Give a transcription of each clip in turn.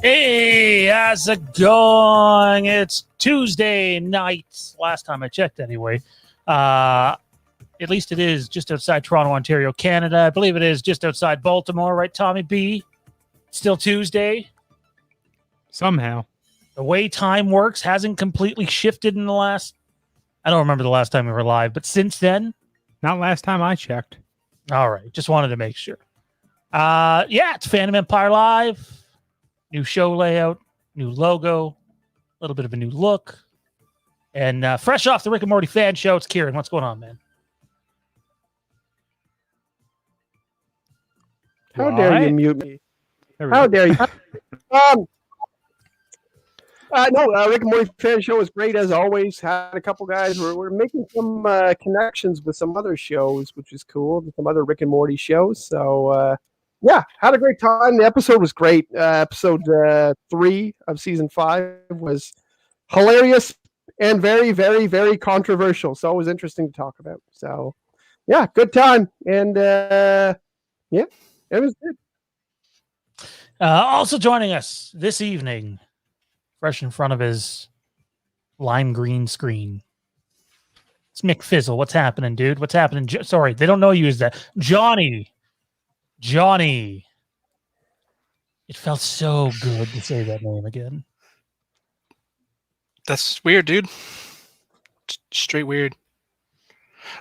Hey, how's it going? It's Tuesday night. Last time I checked, anyway. At least it is just outside Toronto, Ontario, Canada. I believe it is just outside Baltimore, right, Tommy B? Still Tuesday. Somehow. The way time works hasn't completely shifted in the last... I don't remember the last time we were live, but since then... Not last time I checked. All right, just wanted to make sure. It's Fandom Empire Live. New show layout, new logo, a little bit of a new look. And fresh off the Rick and Morty fan show, it's Kieran. What's going on, man? How dare you mute me? How dare you? Rick and Morty fan show is great as always. Had a couple guys. We're making some connections with some other shows, which is cool. Some other Rick and Morty shows. So, had a great time. The episode was great. Episode 3 of season 5 was hilarious and very, very, very controversial. So it was interesting to talk about. So, good time. And, it was good. Also joining us this evening, fresh in front of his lime green screen, it's Mick Fizzle. What's happening, dude? What's happening? Sorry, they don't know you as that. Johnny. It felt so good to say that name again. That's weird, dude. Straight weird.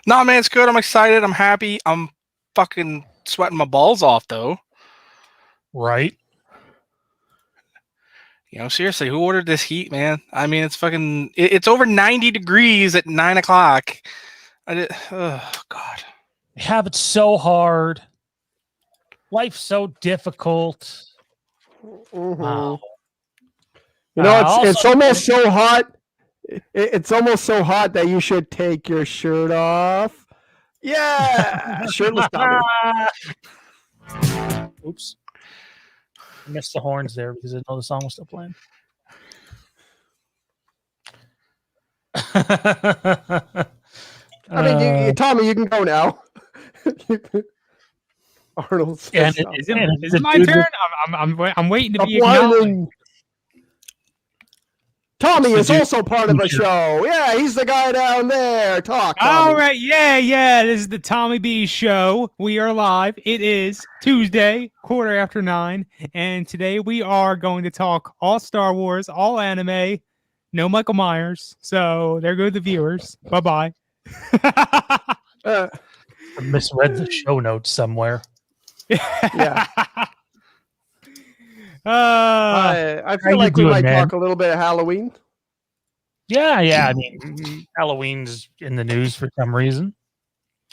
Nah, man, it's good. I'm excited. I'm happy. I'm fucking sweating my balls off, though. Right? Seriously, who ordered this heat, man? I mean, it's fucking... It's over 90 degrees at 9 o'clock. Oh, God. They have it so hard. Life's so difficult. Mm-hmm. Wow. It's almost so hot. It's almost so hot that you should take your shirt off. Yeah, shirtless Tommy. Oops. I missed the horns there because I know the song was still playing. Tommy, you can go now. Arnold says, is it my turn? I'm waiting to be acknowledged. Tommy is also part of the show. Yeah, he's the guy down there. Talk, Tommy. All right, yeah. This is the Tommy B Show. We are live. It is Tuesday, 9:15, and today we are going to talk all Star Wars, all anime, no Michael Myers. So there go the viewers. Bye-bye. I misread the show notes somewhere. Yeah. I feel like we might talk a little bit of Halloween. Yeah. I mean, Halloween's in the news for some reason.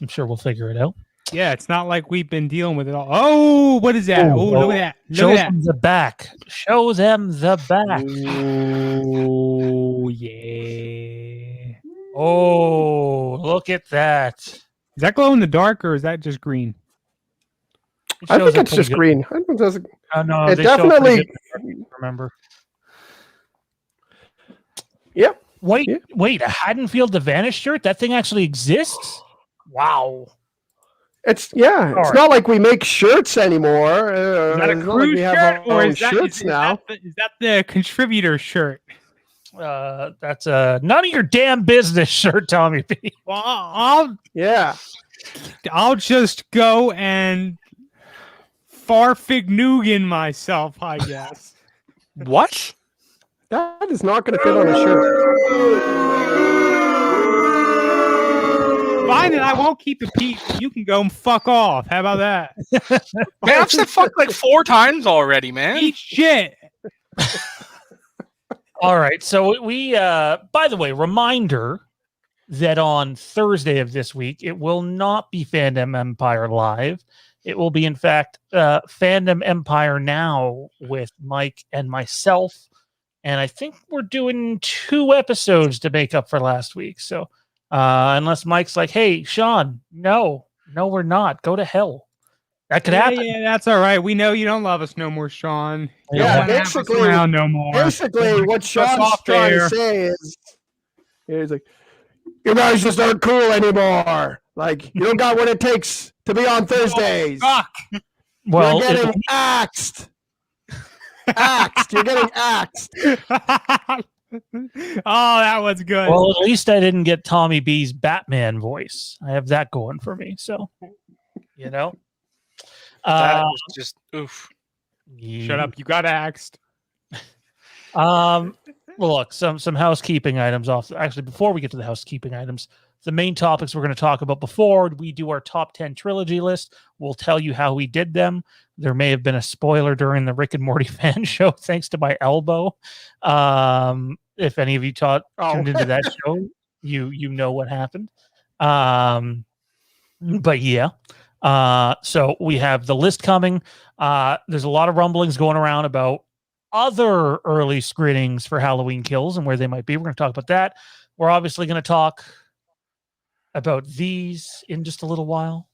I'm sure we'll figure it out. Yeah, it's not like we've been dealing with it all. Oh, what is that? Look at that. Show them the back. Show them the back. Oh, yeah. Oh, look at that. Is that glow in the dark or is that just green? I think it's just green. I don't know. No, it definitely. Remember? Yep. Wait, a Haddonfield the Vanish shirt? That thing actually exists? Wow. It's not like we make shirts anymore. Is that a cruise shirt or is that the contributor shirt? That's none of your damn business shirt, Tommy B. Well, I'll just go and Farfignugan myself, I guess. What? That is not going to fit on a shirt. Fine, and I won't keep a peep. You can go and fuck off. How about that? Man, I've said fuck like 4 times already, man. Eat shit. All right, so we, by the way, reminder that on Thursday of this week, it will not be Fandom Empire Live. It will be, in fact, Fandom Empire Now with Mike and myself. And I think we're doing 2 episodes to make up for last week. So unless Mike's like, hey, Sean, no, we're not. Go to hell. That could happen. Yeah, that's all right. We know you don't love us no more, Sean. Yeah, basically, no more. Basically, what Sean's trying to say is, he's like, you guys just aren't cool anymore. Like, you don't got what it takes to be on Thursdays. Oh, fuck. Well, you're getting axed. Axed. You're getting axed. Oh, that was good. Well, at least I didn't get Tommy B's Batman voice. I have that going for me. So, you know, That was just oof. Shut up. You got axed. Well, look, some housekeeping items off. Actually, before we get to the housekeeping items, the main topics we're going to talk about before we do our top 10 trilogy list. We'll tell you how we did them. There may have been a spoiler during the Rick and Morty fan show, thanks to my elbow. If any of you tuned into that show, you know what happened. But yeah. So we have the list coming. There's a lot of rumblings going around about other early screenings for Halloween Kills and where they might be. We're going to talk about that. We're obviously going to talk about these in just a little while.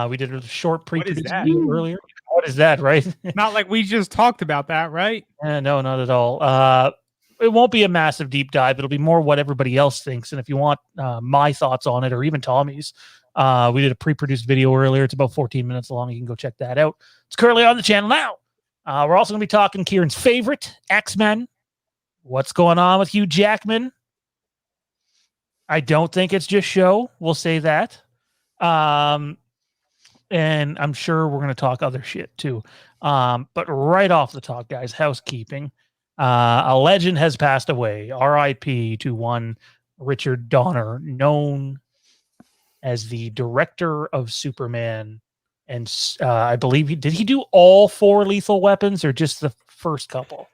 We did a short pre-produced video earlier. What is that, right? Not like we just talked about that, right? No, not at all. It won't be a massive deep dive. It'll be more what everybody else thinks. And if you want my thoughts on it or even Tommy's, we did a pre-produced video earlier. It's about 14 minutes long. You can go check that out. It's currently on the channel now. We're also going to be talking Kieran's favorite, X-Men. What's going on with Hugh Jackman? I don't think it's just show. We'll say that. And I'm sure we're going to talk other shit too. But right off the top, guys, housekeeping. A legend has passed away. R.I.P. to one Richard Donner, known as the director of Superman. And I believe did he do all 4 Lethal Weapons or just the first couple?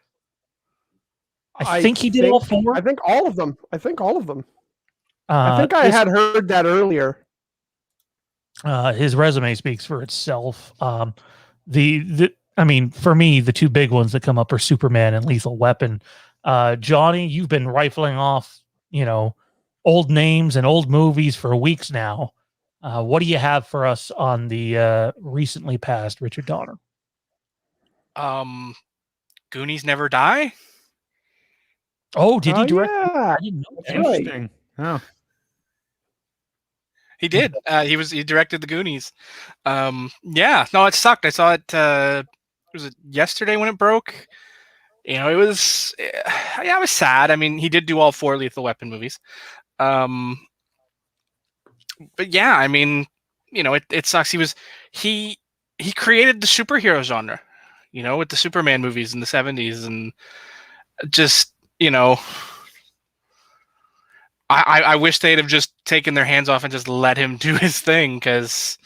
I think he did all 4. I think all of them. I think I had heard that earlier. His resume speaks for itself. I mean, for me, the 2 big ones that come up are Superman and Lethal Weapon. Johnny, you've been rifling off, old names and old movies for weeks now. What do you have for us on the recently passed Richard Donner? Goonies Never Die. Oh, did he direct? Yeah. I didn't know that. Interesting. Oh. He did. He directed the Goonies. Yeah. No, it sucked. I saw it. Was it yesterday when it broke? It was. Yeah, I was sad. I mean, he did do all 4 Lethal Weapon movies. But yeah, I mean, it sucks. He created the superhero genre, with the Superman movies in the 70s, and just, I wish they'd have just taken their hands off and just let him do his thing, because,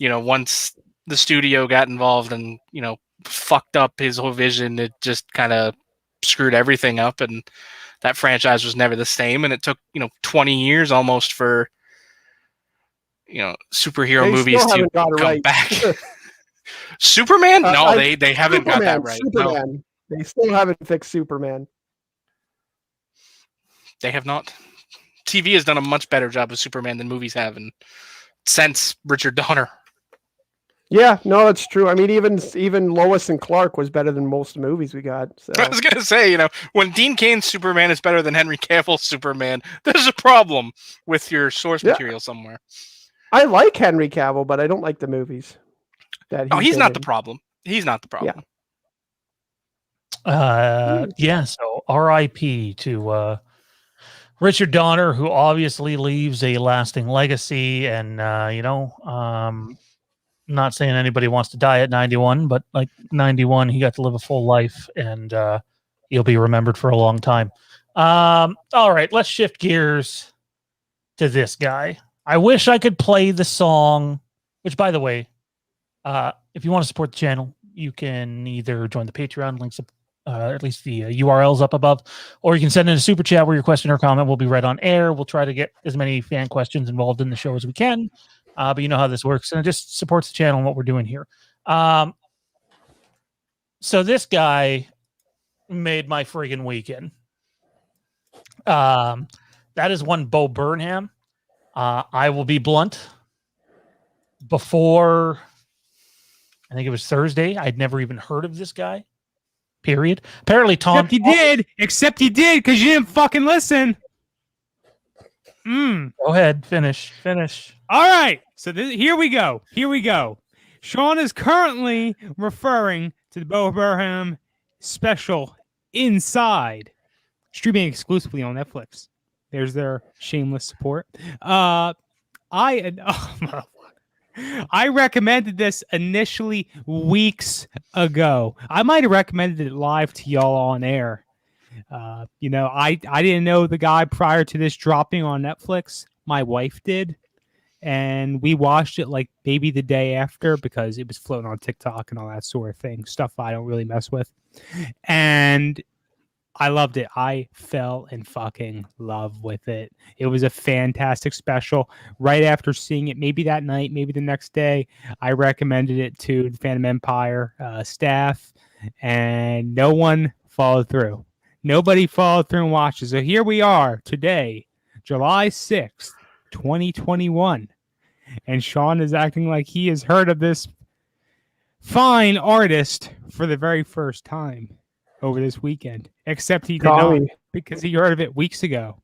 once the studio got involved and, fucked up his whole vision, it just kind of screwed everything up, and that franchise was never the same. And it took, 20 years almost for, superhero movies to come back. Superman? No, they haven't got that right. Superman. No. They still haven't fixed Superman. They have not. TV has done a much better job of Superman than movies have, and since Richard Donner. Yeah, no, that's true. I mean, even Lois and Clark was better than most movies we got. So. I was gonna say, when Dean Cain's Superman is better than Henry Cavill's Superman, there's a problem with your source material somewhere. I like Henry Cavill, but I don't like the movies. He's not the problem. He's not the problem. Yeah. So R.I.P. to Richard Donner, who obviously leaves a lasting legacy, and not saying anybody wants to die at 91, but like 91, he got to live a full life, and he'll be remembered for a long time. All right, let's shift gears to this guy. I wish I could play the song, which, by the way, if you want to support the channel, you can either join the Patreon, links up, at least the URL's up above, or you can send in a super chat where your question or comment will be read on air. We'll try to get as many fan questions involved in the show as we can. But you know how this works, and it just supports the channel and what we're doing here. So this guy made my friggin' weekend. That is one Bo Burnham. I will be blunt. Before, I think it was Thursday, I'd never even heard of this guy. Period. Apparently, Tom. Except you did, because you didn't fucking listen. Go ahead. Finish. All right. So here we go. Sean is currently referring to the Bo Burnham special Inside, streaming exclusively on Netflix. There's their shameless support. I recommended this initially weeks ago. I might have recommended it live to y'all on air. I didn't know the guy prior to this dropping on Netflix. My wife did. And we watched it like maybe the day after because it was floating on TikTok and all that sort of thing. Stuff I don't really mess with. And I loved it. I fell in fucking love with it. It was a fantastic special. Right after seeing it, maybe that night, maybe the next day, I recommended it to the Fandom Empire staff, and no one followed through. Nobody followed through and watched it. So here we are today, July 6th, 2021. And Sean is acting like he has heard of this fine artist for the very first time over this weekend, except he did not, because he heard of it weeks ago.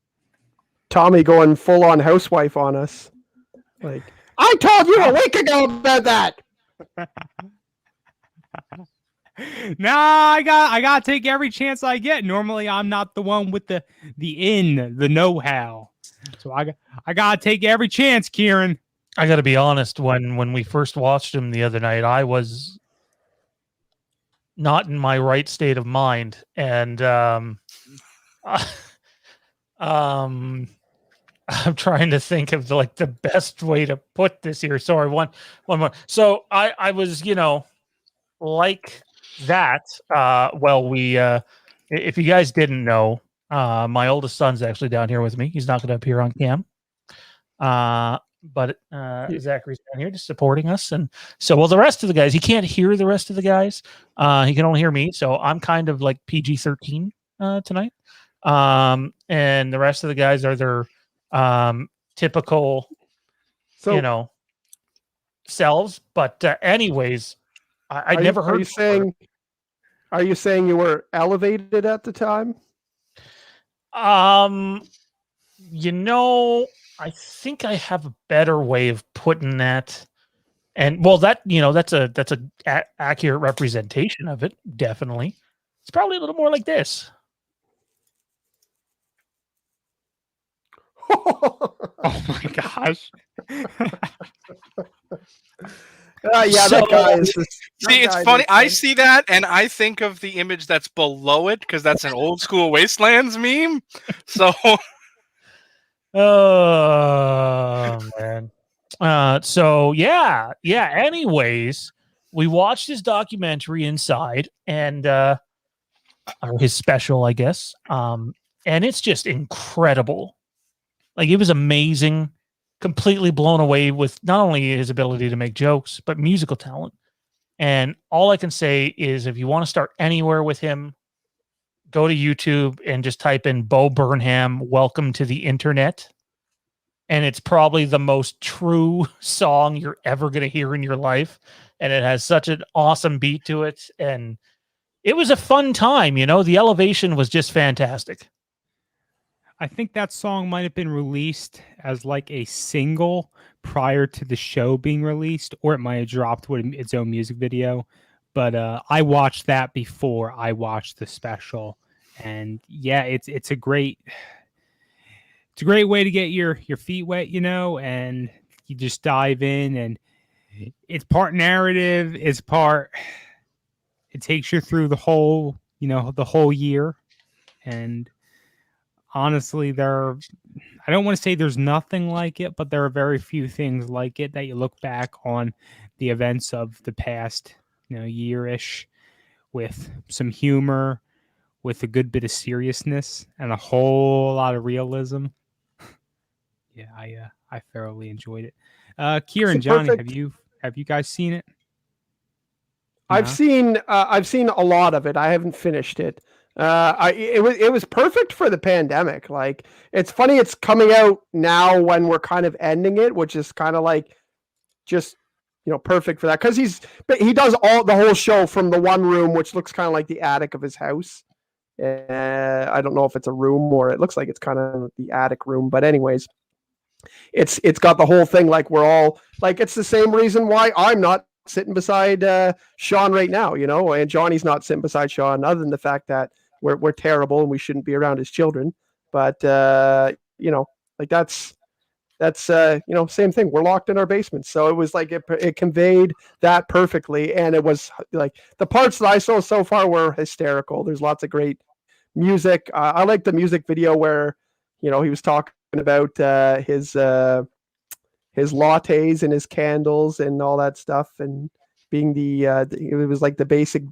Tommy going full on housewife on us. Like, I told you a week ago about that. Nah, I got to take every chance I get. Normally, I'm not the one with the know-how. So I got to take every chance, Kieran. I got to be honest. When we first watched him the other night, I was not in my right state of mind, and I'm trying to think of the best way to put this here. Sorry, one more. So I was, like that. If you guys didn't know, my oldest son's actually down here with me. He's not going to appear on cam. But Zachary's down here just supporting us. And so, the rest of the guys, he can't hear the rest of the guys. He can only hear me. So I'm kind of like PG-13 tonight. And the rest of the guys are their typical, selves. But anyways, I never heard. Are you saying you were elevated at the time? I think I have a better way of putting that, and that's a accurate representation of it. Definitely, it's probably a little more like this. Oh my gosh! That guy is. It's funny. I see that, and I think of the image that's below it because that's an old school Wastelands meme. So. Oh man. Anyways, we watched his documentary Inside, and or his special, I guess. And it's just incredible. Like, it was amazing. Completely blown away with not only his ability to make jokes, but musical talent. And all I can say is, if you want to start anywhere with him, go to YouTube and just type in Bo Burnham, Welcome to the Internet. And it's probably the most true song you're ever going to hear in your life. And it has such an awesome beat to it. And it was a fun time. The elevation was just fantastic. I think that song might have been released as like a single prior to the show being released, or it might have dropped with its own music video. But I watched that before I watched the special. And yeah, it's a great way to get your feet wet, and you just dive in, and it's part narrative, it takes you through the whole year. And honestly, I don't want to say there's nothing like it, but there are very few things like it that you look back on the events of the past, year-ish, with some humor, with a good bit of seriousness, and a whole lot of realism. Yeah, I thoroughly enjoyed it. Kieran, Johnny, have you guys seen it? I've seen a lot of it. I haven't finished it. It was perfect for the pandemic. Like, it's funny it's coming out now when we're kind of ending it, which is kind of like just perfect for that, because he does the whole show from the one room, which looks kind of like the attic of his house. I don't know if it's a room or it looks like it's kind of the attic room, but anyways, it's got the whole thing like we're all like, it's the same reason why I'm not sitting beside Sean right now, and Johnny's not sitting beside Sean, other than the fact that we're terrible and we shouldn't be around his children. But like that's same thing. We're locked in our basement, so it was like it conveyed that perfectly, and it was like the parts that I saw so far were hysterical. There's lots of great music. I like the music video where he was talking about his lattes and his candles and all that stuff, and being it was like the basic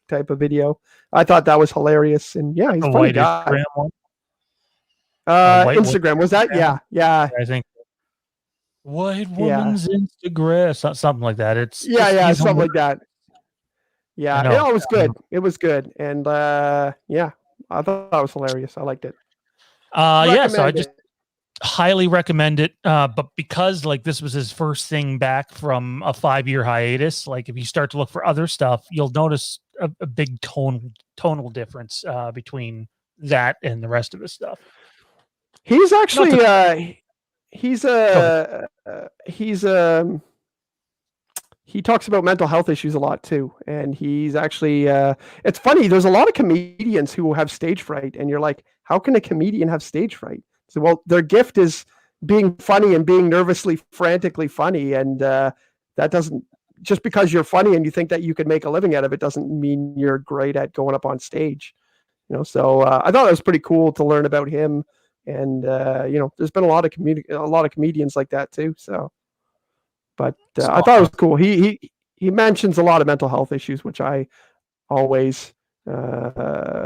type of video. I thought that was hilarious, and yeah, he's a funny guy. Instagram one? Instagram was that? Yeah. I think white woman's Instagram, something like that. It's something like that. Yeah, it was good. It was good, and I thought that was hilarious. I liked it. So I just highly recommend it. But because like this was his first thing back from a 5-year hiatus, like if you start to look for other stuff, you'll notice a big tonal difference between that and the rest of his stuff. He's actually he talks about mental health issues a lot too, and he's actually it's funny, there's a lot of comedians who have stage fright, and you're like, how can a comedian have stage fright? So, well, their gift is being funny and being nervously, frantically funny, and that doesn't, just because you're funny and you think that you could make a living out of it doesn't mean you're great at going up on stage. So I thought it was pretty cool to learn about him. And there's been a lot of comedians like that too. So, but I thought it was cool. He mentions a lot of mental health issues, which I always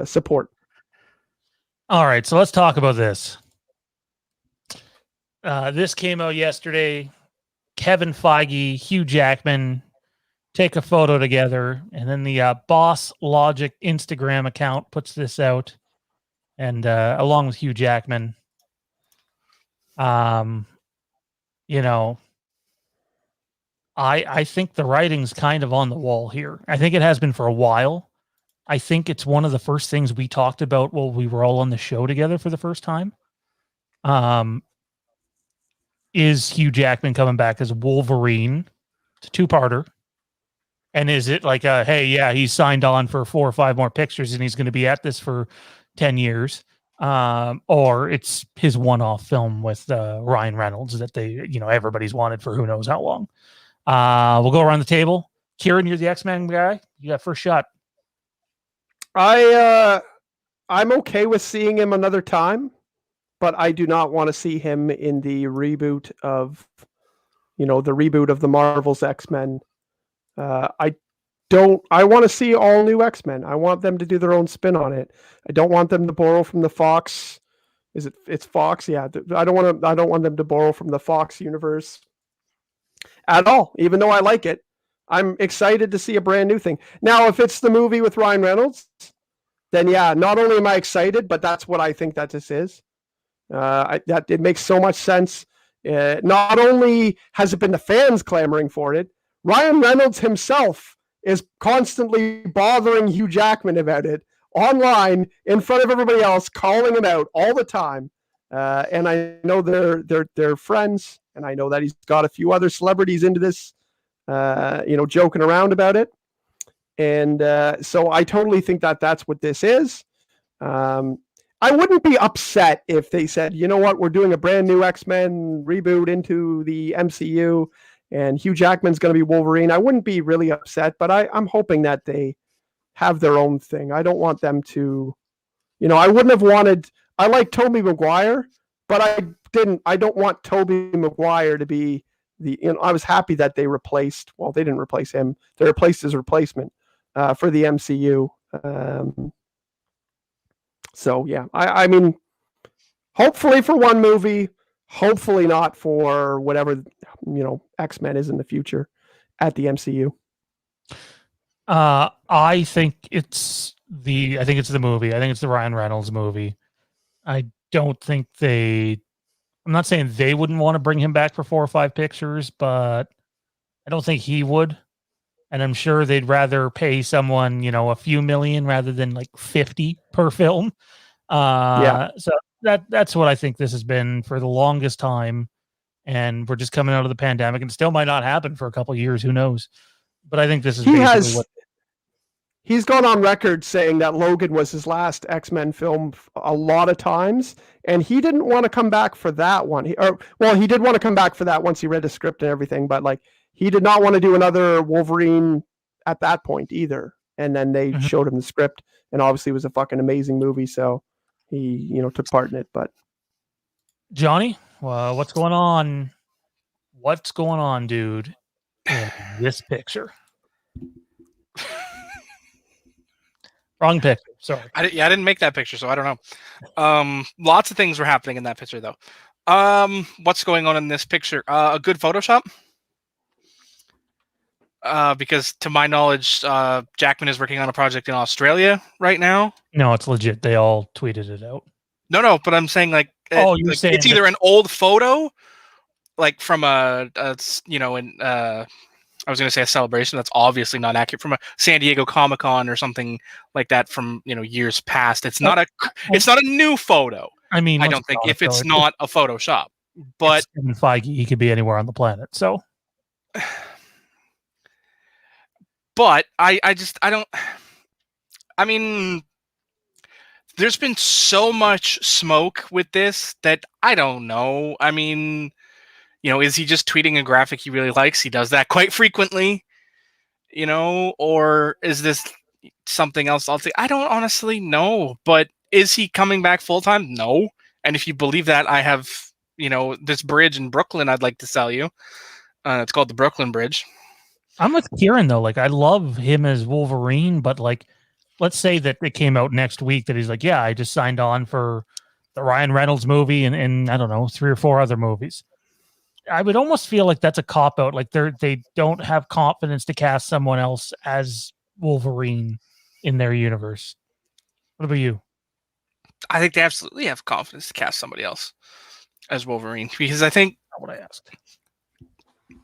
support. All right, so let's talk about this. This came out yesterday. Kevin Feige, Hugh Jackman take a photo together, and then the Boss Logic Instagram account puts this out. And along with Hugh Jackman, I think the writing's kind of on the wall here. I think it has been for a while. I think it's one of the first things we talked about while we were all on the show together for the first time. Is Hugh Jackman coming back as Wolverine? It's a 2-parter. And is it like he's signed on for 4 or 5 more pictures and he's going to be at this for 10 years, or it's his one-off film with Ryan Reynolds that everybody's wanted for who knows how long. We'll go around the table. Kieran, you're the X-Men guy. You got first shot. I'm okay with seeing him another time, but I do not want to see him in the reboot of the Marvel's X-Men. I want to see all new X-Men. I want them to do their own spin on it. I don't want them to borrow from the Fox. It's Fox? Yeah. I don't want them to borrow from the Fox universe at all, even though I like it. I'm excited to see a brand new thing. Now, if it's the movie with Ryan Reynolds, then yeah, not only am I excited, but that's what I think that this is. That it makes so much sense. Not only has it been the fans clamoring for it, Ryan Reynolds himself is constantly bothering Hugh Jackman about it online in front of everybody else, calling him out all the time. And I know they're friends, and I know that he's got a few other celebrities into this, joking around about it. And so I totally think that that's what this is. I wouldn't be upset if they said, you know what, we're doing a brand new X-Men reboot into the MCU, and Hugh Jackman's going to be Wolverine. I wouldn't be really upset, but I'm hoping that they have their own thing. I don't want them to, I wouldn't have wanted, I like Tobey Maguire, but I don't want Tobey Maguire to be I was happy that they didn't replace him. They replaced his replacement for the MCU. So yeah, I mean, hopefully for one movie, hopefully not for whatever, X-Men is in the future at the MCU. I think it's the movie. I think it's the Ryan Reynolds movie. I'm not saying they wouldn't want to bring him back for 4 or 5 pictures, but I don't think he would. And I'm sure they'd rather pay someone, a few million rather than like 50 per film. So that's what I think this has been for the longest time. and we're just coming out of the pandemic, and still might not happen for a couple of years. Who knows? But I think this is He basically has. what. He's gone on record saying that Logan was his last X-Men film a lot of times, and he didn't want to come back for that one. He did want to come back for that once he read the script and everything, but like he did not want to do another Wolverine at that point either. And then they showed him the script, and obviously it was a fucking amazing movie, so he, took part in it. But Johnny, what's going on? What's going on, dude, in this picture? Wrong picture. Sorry. I didn't make that picture, so I don't know. Lots of things were happening in that picture, though. What's going on in this picture? A good Photoshop. Because to my knowledge, Jackman is working on a project in Australia right now. No, it's legit. They all tweeted it out. No, but I'm saying you're saying it's either an old photo, like from I was going to say a celebration. That's obviously not accurate, from a San Diego Comic-Con or something like that from years past. It's not a new photo. I mean, I don't think if it's not a Photoshop, but Kevin Feige, he could be anywhere on the planet. So, but I don't. I mean, there's been so much smoke with this that I don't know. I mean, is he just tweeting a graphic he really likes? He does that quite frequently, or is this something else? I don't honestly know, but is he coming back full time? No. And if you believe that, I have, this bridge in Brooklyn I'd like to sell you. It's called the Brooklyn Bridge. I'm with Kieran, though. Like, I love him as Wolverine, but like, let's say that it came out next week that he's like, yeah, I just signed on for the Ryan Reynolds movie and I don't know, 3 or 4 other movies. I would almost feel like that's a cop out. Like they don't have confidence to cast someone else as Wolverine in their universe. What about you? I think they absolutely have confidence to cast somebody else as Wolverine, because I think not what I asked.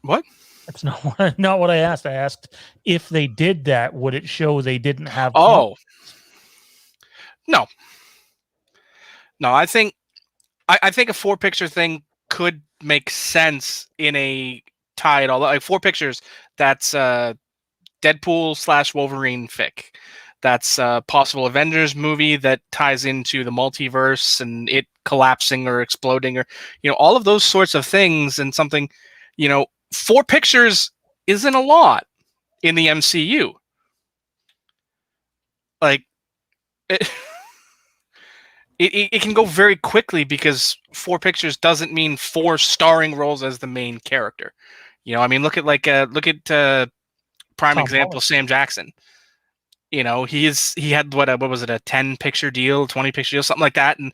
What? That's not what I asked. I asked if they did that, would it show they didn't have? Oh, no. I think a 4-picture thing could make sense in a tie it all, like 4 pictures. That's Deadpool / Wolverine fic. That's a possible Avengers movie that ties into the multiverse and it collapsing or exploding, or all of those sorts of things. And something, 4 pictures isn't a lot in the MCU. Like it can go very quickly, because 4 pictures doesn't mean 4 starring roles as the main character. I mean, look at prime example, Sam Jackson. He had what was it, a 10-picture deal, 20-picture deal, something like that, and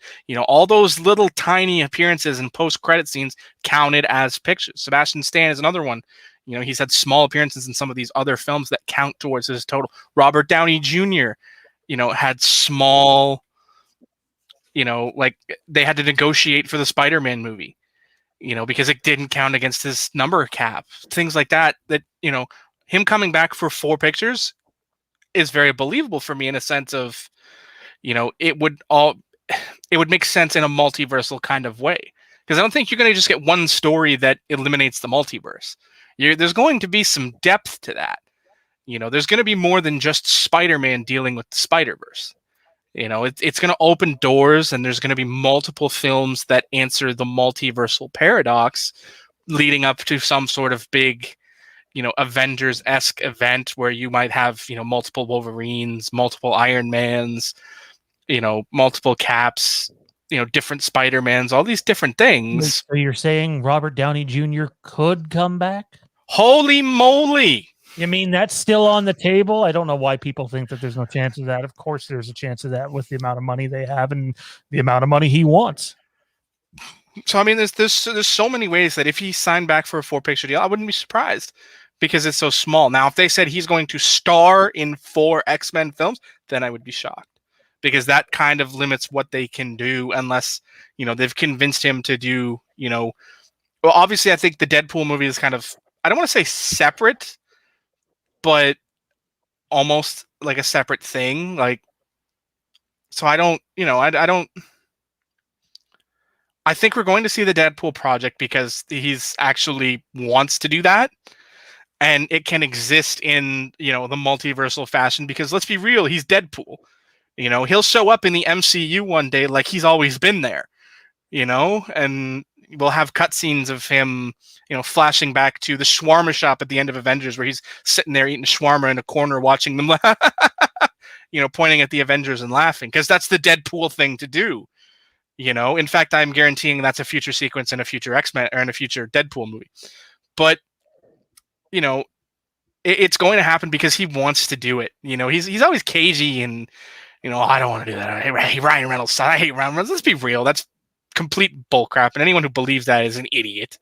all those little tiny appearances and post-credit scenes counted as pictures. Sebastian Stan is another one. He's had small appearances in some of these other films that count towards his total. Robert Downey Jr. Had small. Like they had to negotiate for the Spider-Man movie, because it didn't count against his number cap. Things like that, him coming back for 4 pictures is very believable for me, in a sense of, it would make sense in a multiversal kind of way. Because I don't think you're going to just get one story that eliminates the multiverse. There's going to be some depth to that. There's going to be more than just Spider-Man dealing with the Spider-Verse. It's going to open doors, and there's going to be multiple films that answer the multiversal paradox, leading up to some sort of big, Avengers-esque event where you might have, multiple Wolverines, multiple Iron Mans, multiple Caps, different Spider-Mans, all these different things. So you're saying Robert Downey Jr. could come back? Holy moly! You mean that's still on the table? I don't know why people think that there's no chance of that. Of course there's a chance of that with the amount of money they have and the amount of money he wants. So, I mean, there's so many ways that if he signed back for a 4-picture deal, I wouldn't be surprised, because it's so small. Now, if they said he's going to star in 4 X-Men films, then I would be shocked, because that kind of limits what they can do, unless, they've convinced him to do, well, obviously I think the Deadpool movie is kind of, I don't want to say separate, but almost like a separate thing. Like, so I don't I think we're going to see the Deadpool project because he's actually wants to do that, and it can exist in the multiversal fashion. Because let's be real, he's Deadpool. He'll show up in the MCU one day like he's always been there. And we'll have cutscenes of him, flashing back to the shawarma shop at the end of Avengers, where he's sitting there eating shawarma in a corner, watching them, pointing at the Avengers and laughing, because that's the Deadpool thing to do. In fact, I'm guaranteeing that's a future sequence in a future X-Men or in a future Deadpool movie. But it's going to happen because he wants to do it. He's always cagey and I don't want to do that. I hate Ryan Reynolds. I hate Ryan Reynolds. Let's be real. That's complete bullcrap, and anyone who believes that is an idiot.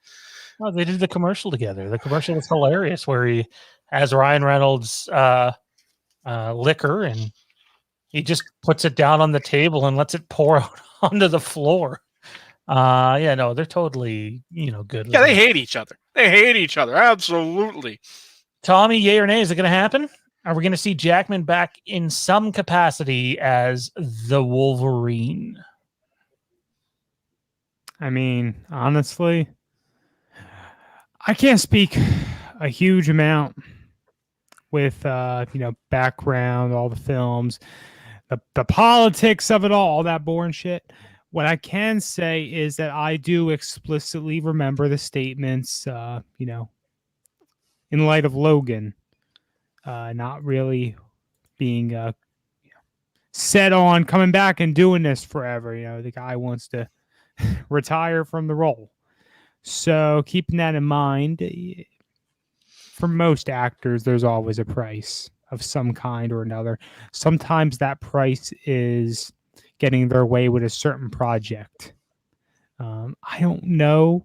Oh, they did the commercial together. The commercial was hilarious, where he has Ryan Reynolds' liquor, and he just puts it down on the table and lets it pour out onto the floor. They're totally, good. Yeah, they hate each other. Absolutely. Tommy, yay or nay, is it going to happen? Are we going to see Jackman back in some capacity as the Wolverine? I mean, honestly, I can't speak a huge amount with background, all the films, the politics of it all that boring shit. What I can say is that I do explicitly remember the statements, in light of Logan, not really being set on coming back and doing this forever. The guy wants to retire from the role. So keeping that in mind, for most actors, there's always a price of some kind or another. Sometimes that price is getting their way with a certain project. I don't know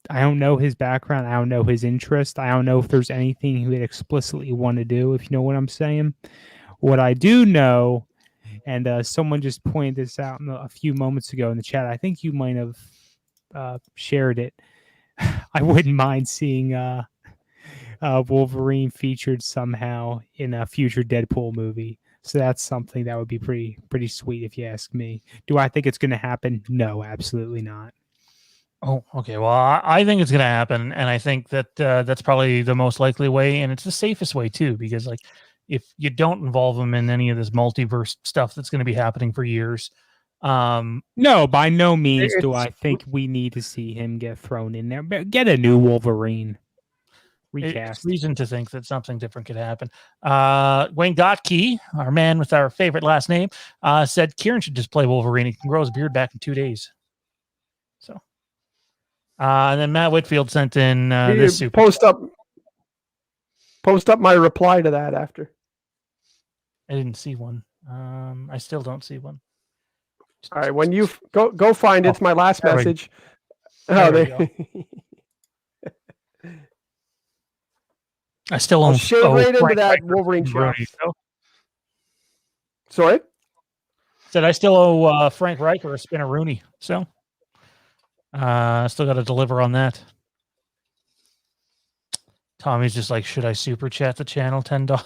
his background. I don't know his interest. I don't know if there's anything he would explicitly want to do, if you know what I'm saying. What I do know, and someone just pointed this out a few moments ago in the chat, I think you might have shared it. I wouldn't mind seeing Wolverine featured somehow in a future Deadpool movie. So that's something that would be pretty sweet, if you ask me. Do I think it's going to happen? No, absolutely not. Oh, okay. Well, I think it's going to happen, and I think that that's probably the most likely way, and it's the safest way too, because if you don't involve him in any of this multiverse stuff that's going to be happening for years, no, by no means do I think we need to see him get thrown in there. But get a new Wolverine. Recast. It's reason to think that something different could happen. Wayne Gottke, our man with our favorite last name, said Kieran should just play Wolverine. He can grow his beard back in 2 days. So, and then Matt Whitfield sent in this super post up my reply to that after. I didn't see one. I still don't see one. All right, when you go find it's my last message. There I still I'll own shave right into that Wolverine show. Sorry? Said I still owe Frank Riker a Spinneroonie. So still got to deliver on that. Tommy's just like, should I super chat the channel $10?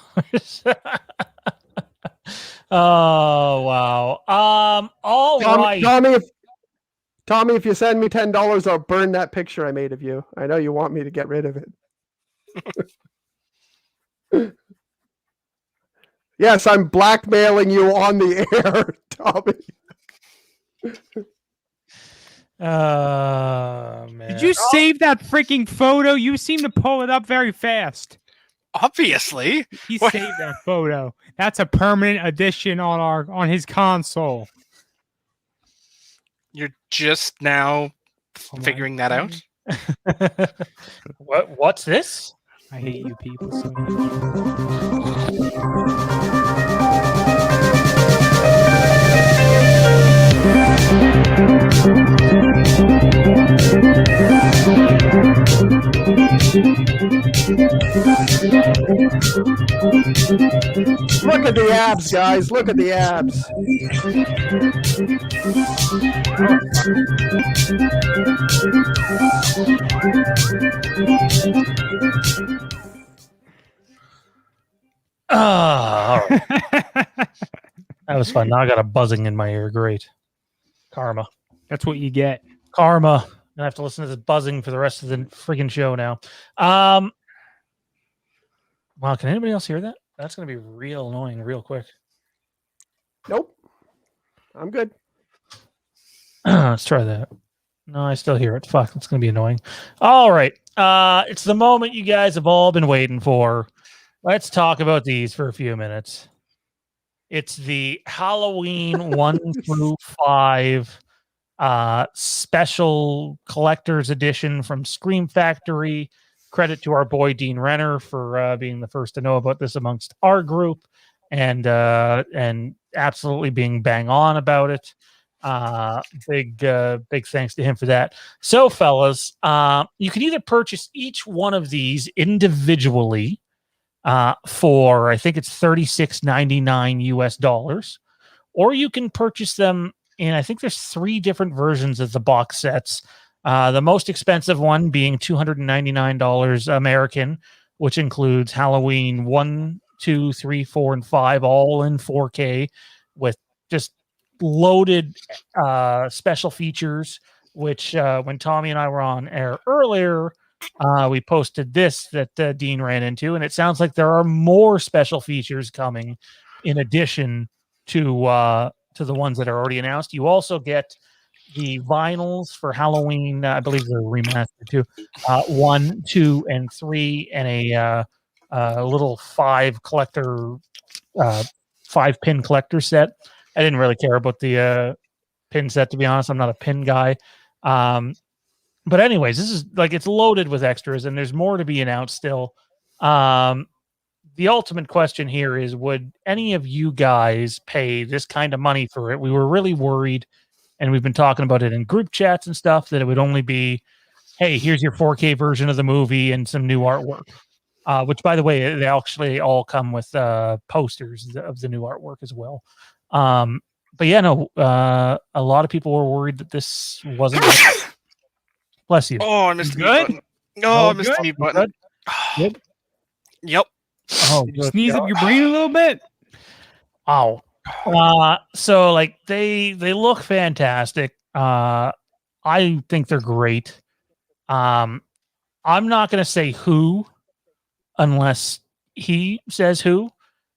Oh wow. All right. Tommy, if you send me $10, I'll burn that picture I made of you. I know you want me to get rid of it. Yes, I'm blackmailing you on the air, Tommy. Man. Did you save that freaking photo? You seem to pull it up very fast. Obviously. He saved that photo. That's a permanent addition on his console. You're just now figuring that out? What's this? I hate you people so much. Look at the abs, guys. Look at the abs. All right. That was fun. Now I got a buzzing in my ear. Great. Karma. That's what you get. Karma. I'm gonna have to listen to this buzzing for the rest of the freaking show now. Wow, can anybody else hear that? That's gonna be real annoying real quick. Nope. I'm good. Let's try that. No, I still hear it. Fuck, it's gonna be annoying. All right. It's the moment you guys have all been waiting for. Let's talk about these for a few minutes. It's the Halloween 1 through 5 special collector's edition from Scream Factory. Credit to our boy Dean Renner for being the first to know about this amongst our group, and absolutely being bang on about it. Big thanks to him for that. So, fellas, you can either purchase each one of these individually for, I think it's $36.99 US, or you can purchase them in, I think there's 3 different versions of the box sets. The most expensive one being $299 American, which includes Halloween 1, 2, 3, 4, and 5, all in 4K with just loaded special features, which when Tommy and I were on air earlier, we posted this that Dean ran into, and it sounds like there are more special features coming in addition to the ones that are already announced. You also get the vinyls for Halloween. I believe they're remastered too. 1, 2, and 3, and a little 5-pin collector set. I didn't really care about the pin set, to be honest. I'm not a pin guy. But anyways, this is like, it's loaded with extras, and there's more to be announced still. The ultimate question here is, would any of you guys pay this kind of money for it? We were really worried, and we've been talking about it in group chats and stuff, that it would only be, hey, here's your 4K version of the movie and some new artwork. Which, by the way, they actually all come with posters of the new artwork as well. But yeah, no, a lot of people were worried that this wasn't. Bless you. Oh, I missed the mute Good? button. No, I missed the mute button. Good? Yep. Oh, Did you sneeze up your brain a little bit? Oh. So like they look fantastic. I think they're great. I'm not gonna say who unless he says who,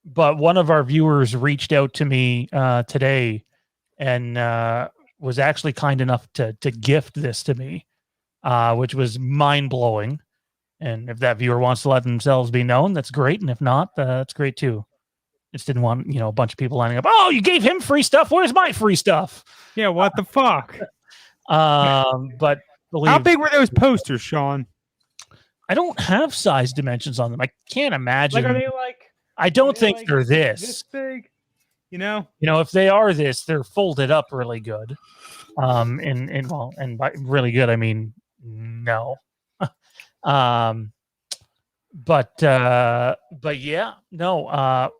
but one of our viewers reached out to me today and was actually kind enough to gift this to me, which was mind-blowing. And if that viewer wants to let themselves be known, that's great. And if not, that's great too. Just didn't want, a bunch of people lining up. Oh, you gave him free stuff. Where's my free stuff? Yeah, what the fuck? But believe, How big were those posters, Sean? I don't have size dimensions on them. I can't imagine. Like, are they like? I don't are they think like they're this big? If they are this, they're folded up really good. And by really good, I mean no. But yeah, no.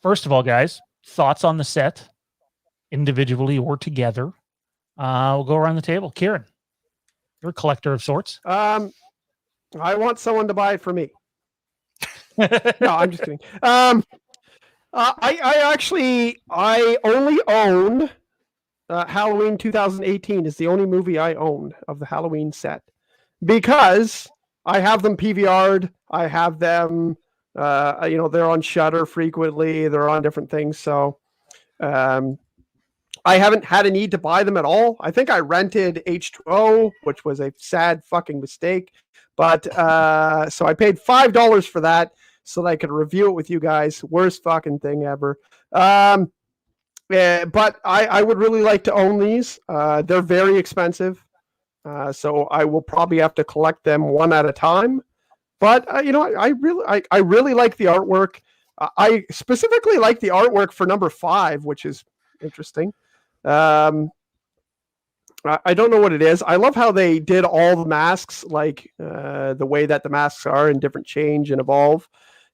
First of all, guys, thoughts on the set, individually or together? We'll go around the table. Kieran, you're a collector of sorts. I want someone to buy it for me. No, I'm just kidding. I only own Halloween 2018 is the only movie I own of the Halloween set, because I have them PVR'd. I have them, they're on Shudder frequently. They're on different things. So I haven't had a need to buy them at all. I think I rented H2O, which was a sad fucking mistake. But so I paid $5 for that so that I could review it with you guys. Worst fucking thing ever. But I would really like to own these. They're very expensive. So I will probably have to collect them one at a time. But I really like the artwork. I specifically like the artwork for number 5, which is interesting. I don't know what it is. I love how they did all the masks, like the way that the masks are and different change and evolve.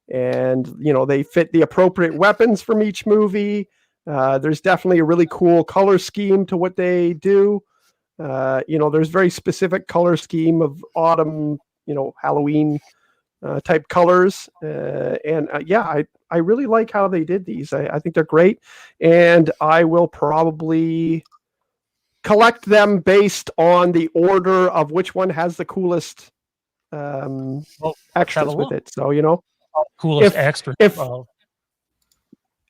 And, they fit the appropriate weapons from each movie. There's definitely a really cool color scheme to what they do. There's very specific color scheme of autumn, Halloween type colors. I really like how they did these. I think they're great. And I will probably collect them based on the order of which one has the coolest extras with it. So, Coolest if- extra. if-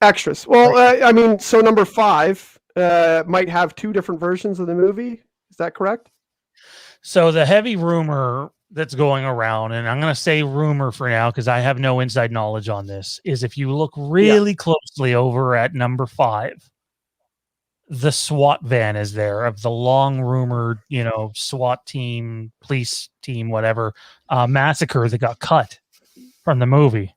extras. Well, I mean, so number 5 might have 2 different versions of the movie. Is that correct? So the heavy rumor that's going around, and I'm going to say rumor for now because I have no inside knowledge on this, is if you look really closely over at number 5, the SWAT van is there of the long rumored, SWAT team, police team, whatever, massacre that got cut from the movie.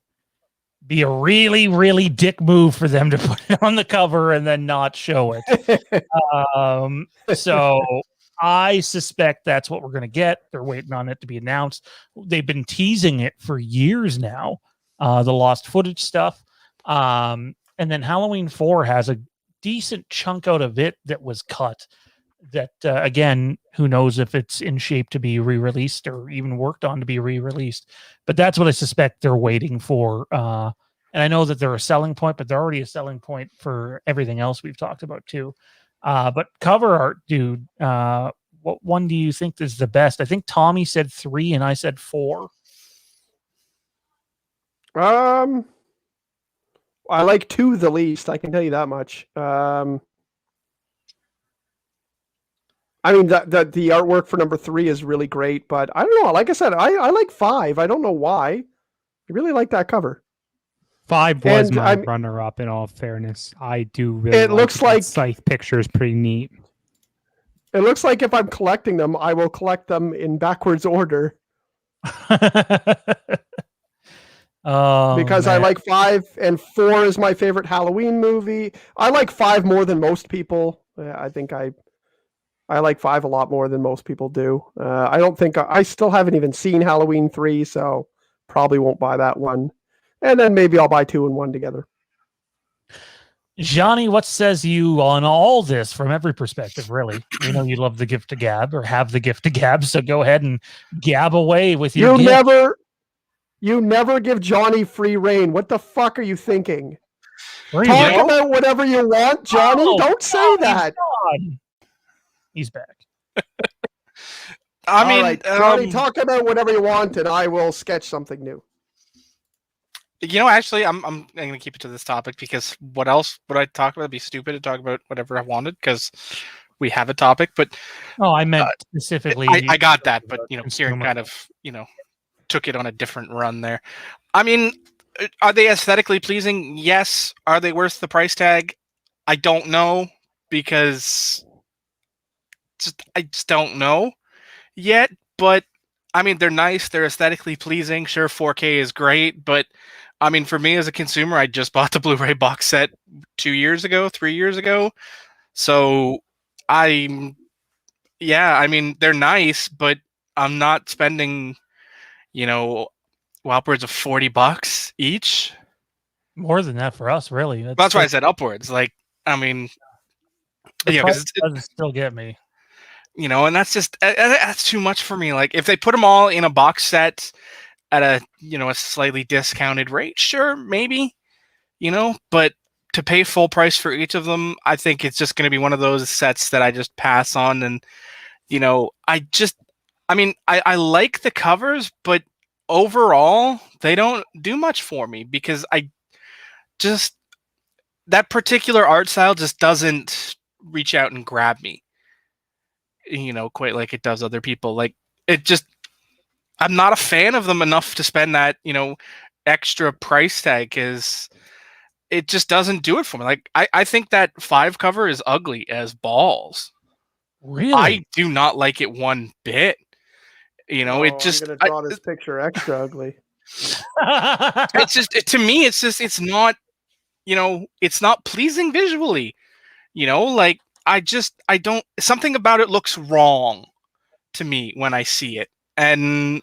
Be a really, really dick move for them to put it on the cover and then not show it. So I suspect that's what we're going to get. They're waiting on it to be announced. They've been teasing it for years now, the lost footage stuff. And then Halloween 4 has a decent chunk out of it that was cut. That, again, who knows if it's in shape to be re-released or even worked on to be re-released. But that's what I suspect they're waiting for. And I know that they're a selling point, but they're already a selling point for everything else we've talked about too. But cover art, dude, what one do you think is the best? I think Tommy said 3 and I said 4. I like 2 the least. I can tell you that much. I mean, the artwork for number 3 is really great, but I don't know. Like I said, I like 5. I don't know why. I really like that cover. 5 was And my runner-up. In all fairness, I do really. It looks like Scythe picture is pretty neat. It looks like if I'm collecting them, I will collect them in backwards order. Because man. I like 5 and 4 is my favorite Halloween movie. I like 5 more than most people. I think I like 5 a lot more than most people do. I don't think I still haven't even seen Halloween 3, so probably won't buy that one. And then maybe I'll buy 2 and 1 together. Johnny, what says you on all this from every perspective, really? We know you love the gift to gab or have the gift to gab, so go ahead and gab away with your gift. You never give Johnny free reign. What the fuck are you thinking? Talk about whatever you want, Johnny. Don't say that. He's back. I mean, all right, Johnny, talk about whatever you want, and I will sketch something new. Actually, I'm going to keep it to this topic because what else would I talk about? It'd be stupid to talk about whatever I wanted because we have a topic. But I meant specifically. I got that, but Kieran kind of took it on a different run there. I mean, are they aesthetically pleasing? Yes. Are they worth the price tag? I don't know because I just don't know yet. But I mean, they're nice. They're aesthetically pleasing. Sure, 4K is great, but I mean, for me as a consumer, I just bought the Blu-ray box set 3 years ago. So I mean, they're nice, but I'm not spending, upwards of $40 each. More than that for us, really. That's why I said upwards. Like, I mean, because it doesn't still get me. And that's too much for me. Like, if they put them all in a box set at a slightly discounted rate, sure, maybe, but to pay full price for each of them, I think it's just going to be one of those sets that I just pass on. And, I like the covers, but overall, they don't do much for me because that particular art style just doesn't reach out and grab me, quite like it does other people. Like, I'm not a fan of them enough to spend that, extra price tag because it just doesn't do it for me. Like, I think that 5 cover is ugly as balls. Really? I do not like it one bit. It just... I'm going to draw this picture extra ugly. It's just, to me, it's not, it's not pleasing visually. Like, I don't... Something about it looks wrong to me when I see it. And...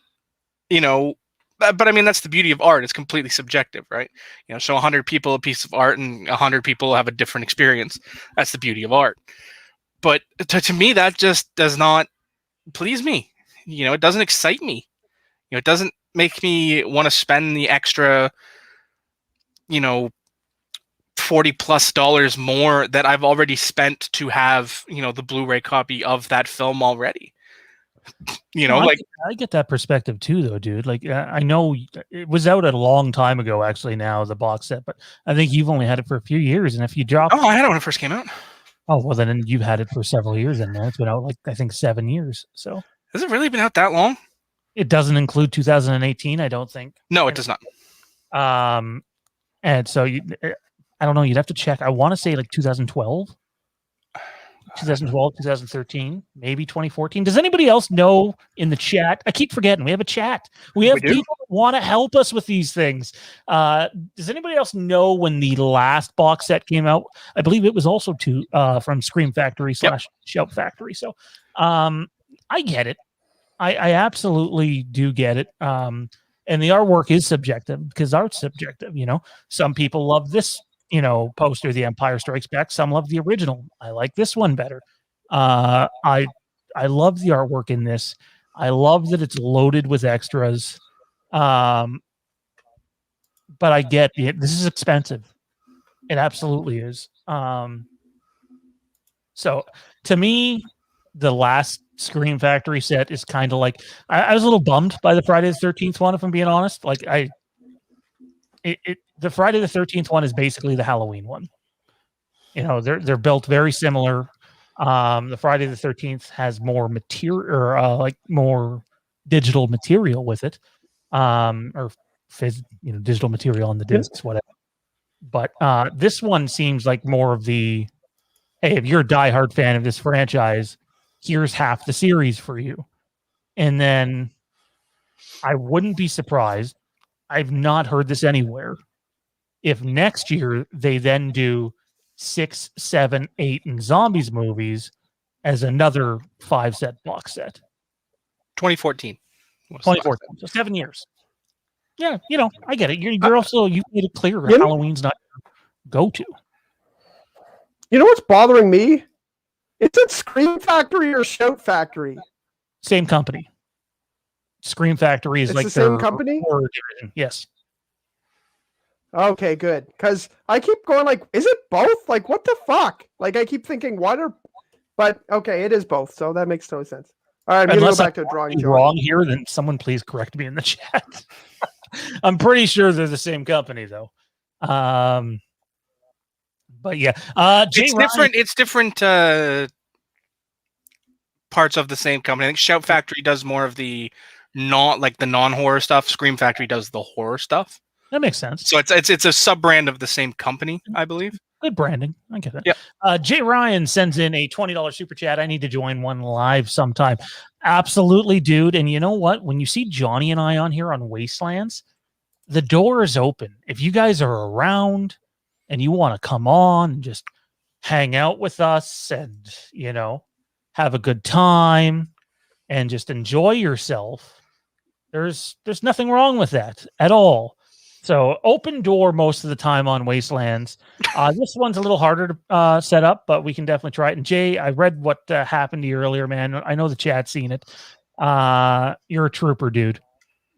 but I mean, that's the beauty of art. It's completely subjective, right? Show 100 people a piece of art and 100 people have a different experience. That's the beauty of art. But to me, that just does not please me. It doesn't excite me. It doesn't make me want to spend the extra, $40+ more that I've already spent to have, the Blu-ray copy of that film already. I get that perspective too, though, dude. Like, I know it was out a long time ago, actually. Now the box set, but I think you've only had it for a few years, and if you drop, I had it when it first came out. Oh well, then you've had it for several years, and it's been out like I think 7 years. So has it really been out that long? It doesn't include 2018, I don't think. No, it does not. And so I don't know. You'd have to check. I want to say like 2012. 2013, maybe 2014. Does anybody else know in the chat? I keep forgetting we have a chat. We have people that want to help us with these things. Does anybody else know when the last box set came out? I believe it was also from Scream Factory / Shout Factory. So I get it. I absolutely do get it. And the artwork is subjective because art's subjective. Some people love this poster, The Empire Strikes Back. Some love the original. I like this one better. I love the artwork in this. I love that it's loaded with extras. But I get it. This is expensive. It absolutely is. So to me, the last Scream Factory set is kind of like I was a little bummed by the Friday the 13th one, if I'm being honest. Like the Friday the 13th one is basically the Halloween one. They're built very similar. The Friday the 13th has more material, or like more digital material with it, or digital material on the discs, whatever. But this one seems like more of the, hey, if you're a diehard fan of this franchise, here's half the series for you. And then I wouldn't be surprised. I've not heard this anywhere. If next year they then do 6, 7, 8 and zombies movies as another 5-set box set. 2014. 2014. So 7 years. Yeah, I get it. You're also, you made it clear Halloween's not go-to. You know what's bothering me? Is it Scream Factory or Shout Factory? Same company. Scream Factory is it's like the same company? Yes. Okay, good. Because I keep going like, is it both? Like, what the fuck? Like, I keep thinking, but okay, it is both. So that makes no sense. All right, I'm going to go back to drawing. Wrong here, then someone please correct me in the chat. I'm pretty sure they're the same company, though. But yeah, it's different parts of the same company. I think Shout Factory does more of the non-horror stuff. Scream Factory does the horror stuff. That makes sense. So it's a sub brand of the same company, I believe. Good branding. I get it. Yeah. Jay Ryan sends in a $20 super chat. I need to join one live sometime. Absolutely, dude. And you know what? When you see Johnny and I on here on Wastelands, the door is open. If you guys are around and you want to come on and just hang out with us and, have a good time and just enjoy yourself, there's nothing wrong with that at all. So open door most of the time on Wastelands. This one's a little harder to set up, but we can definitely try it. And Jay, I read what happened to you earlier, man. I know the chat's seen it. You're a trooper, dude.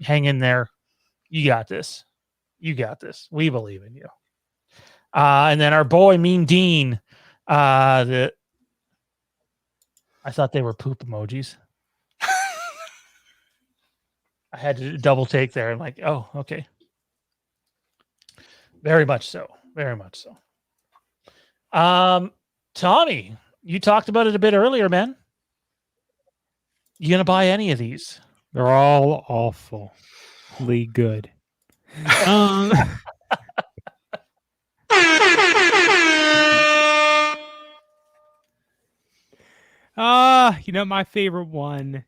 Hang in there. You got this. You got this. We believe in you. And then our boy Mean Dean. I thought they were poop emojis. I had to double take there. I'm like, oh, okay. Very much so. Very much so. Tommy, you talked about it a bit earlier, man. You gonna buy any of these? They're all awfully good. My favorite one,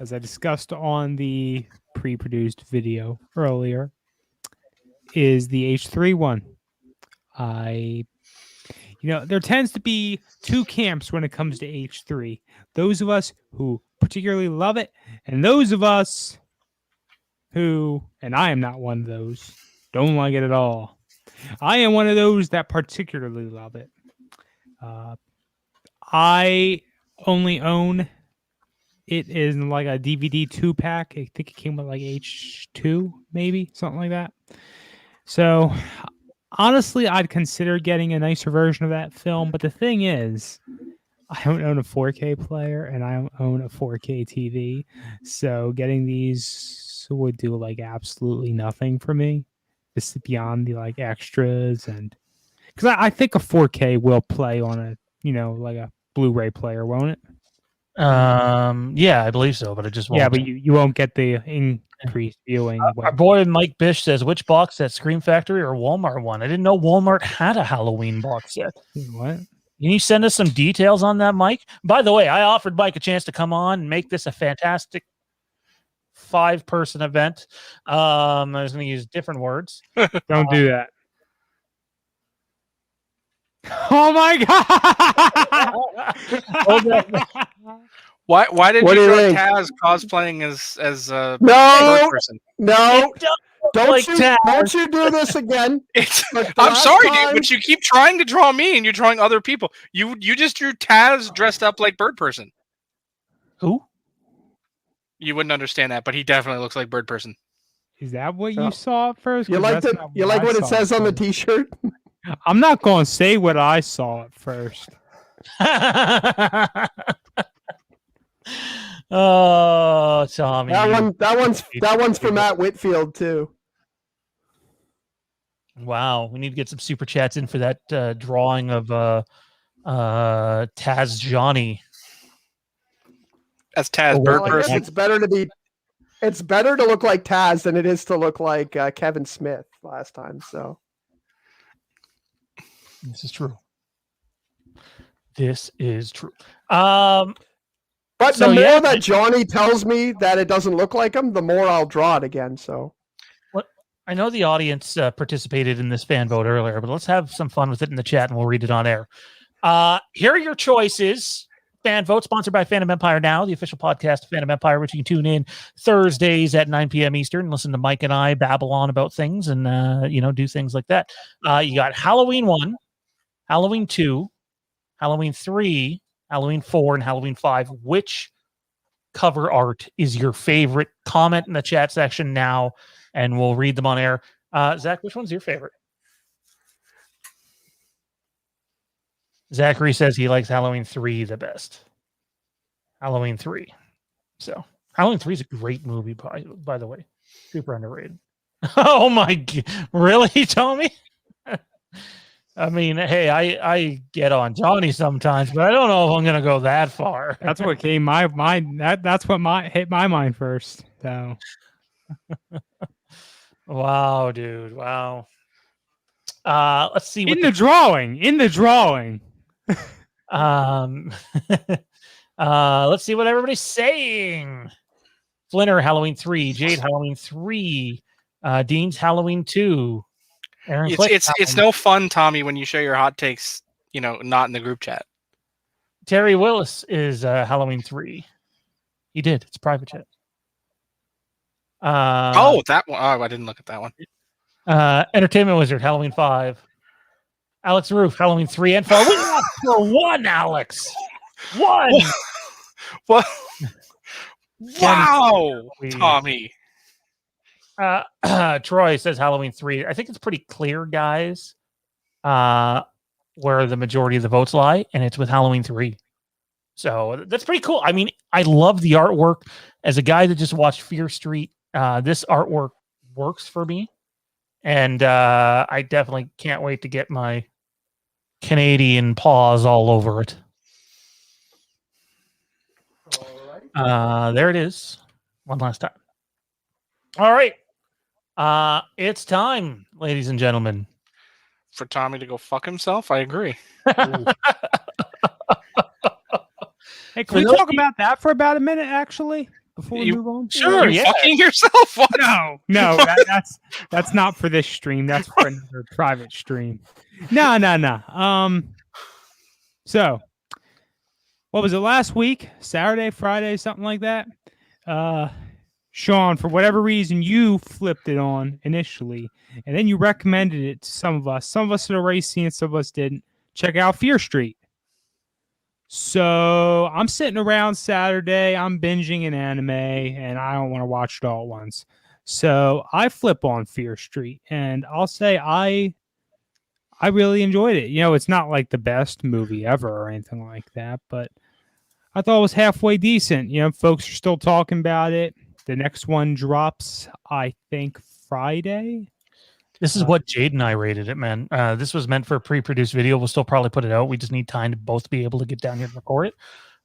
as I discussed on the pre-produced video earlier, is the H3 one. There tends to be two camps when it comes to H3. Those of us who particularly love it, and those of us who, and I am not one of those, don't like it at all. I am one of those that particularly love it. I only own it in like a DVD 2-pack. I think it came with like H2, maybe something like that. So honestly, I'd consider getting a nicer version of that film. But the thing is, I don't own a 4K player and I don't own a 4K TV. So getting these would do like absolutely nothing for me. Just beyond the like extras, and because I think a 4K will play on a like a Blu-ray player, won't it? Yeah, I believe so, but it just won't. Yeah, but you won't get the increased viewing. Our boy Mike Bish says, which box set, Scream Factory or Walmart one? I didn't know Walmart had a Halloween box set. What? Can you send us some details on that, Mike? By the way, I offered Mike a chance to come on and make this a fantastic 5-person event. I was going to use different words. Don't do that. Oh my god! Why did What do you you draw think? Taz cosplaying as a No, bird person? no, It does look don't like you Taz. don't you do this again? Like the I'm last sorry, time- dude, but you keep trying to draw me, and you're drawing other people. You just drew Taz dressed up like bird person. Who? You wouldn't understand that, but he definitely looks like bird person. Is that what you Oh. saw at first? You 'Cause like that's the not you like I what it saw says on the first. T-shirt? I'm not going to say what I saw at first. Oh, Tommy. That one's for Matt Whitfield too. Wow, we need to get some super chats in for that drawing of Taz Johnny. That's Taz, Oh, bird Well, I guess person. it's better to look like Taz than it is to look like Kevin Smith last time. So This is true. This is true. but So, the more yeah, that Johnny tells me that it doesn't look like him, the more I'll draw it again. So I know the audience participated in this fan vote earlier, but let's have some fun with it in the chat and we'll read it on air. Here are your choices. Fan vote sponsored by Fandom Empire Now, the official podcast of Fandom Empire, which you can tune in Thursdays at 9 p.m. Eastern. Listen to Mike and I babble on about things and, do things like that. You got Halloween 1, Halloween 2, Halloween 3, Halloween 4, and Halloween 5. Which cover art is your favorite? Comment in the chat section now, and we'll read them on air. Zach, which one's your favorite? Zachary says he likes Halloween 3 the best. Halloween 3. So Halloween 3 is a great movie, by the way. Super underrated. Oh my God. Really, Tommy? I mean, hey, I get on Johnny sometimes, but I don't know if I'm gonna go that far. That's what came my mind. That's what hit my mind first. So Wow, dude. Wow. Let's see what in the drawing. Let's see what everybody's saying. Flinner, Halloween 3, Jade, Halloween 3, Dean's Halloween 2. Aaron Flick, It's Halloween. no fun, Tommy, when you share your hot takes, not in the group chat. Terry Willis is Halloween 3. He did. It's private chat. That one. Oh, I didn't look at that one. Entertainment Wizard, Halloween 5. Alex Roof, Halloween 3 and 4. We lost for 1, Alex. 1. What? Wow, We- Tommy. Troy says Halloween 3. I think it's pretty clear, guys, where the majority of the votes lie, and it's with Halloween 3. So that's pretty cool. I mean, I love the artwork. As a guy that just watched Fear Street, this artwork works for me. And I definitely can't wait to get my Canadian paws all over it. There it is. One last time. All right. It's time, ladies and gentlemen. For Tommy to go fuck himself, I agree. Hey, can we talk about that for about a minute, actually, before we move on? Sure, You yeah. fucking yourself? What? No, that's not for this stream. That's for another private stream. No. So, what was it last week? Saturday, Friday, something like that. Sean, for whatever reason, you flipped it on initially, and then you recommended it to some of us. Some of us had already seen it, some of us didn't. Check out Fear Street. So I'm sitting around Saturday, I'm binging an anime, and I don't want to watch it all at once. So I flip on Fear Street, and I'll say I I really enjoyed it. It's not like the best movie ever or anything like that, but I thought it was halfway decent. Folks are still talking about it. The next one drops, I think, Friday. This is what Jade and I rated it, man. This was meant for a pre-produced video. We'll still probably put it out. We just need time to both be able to get down here and record it.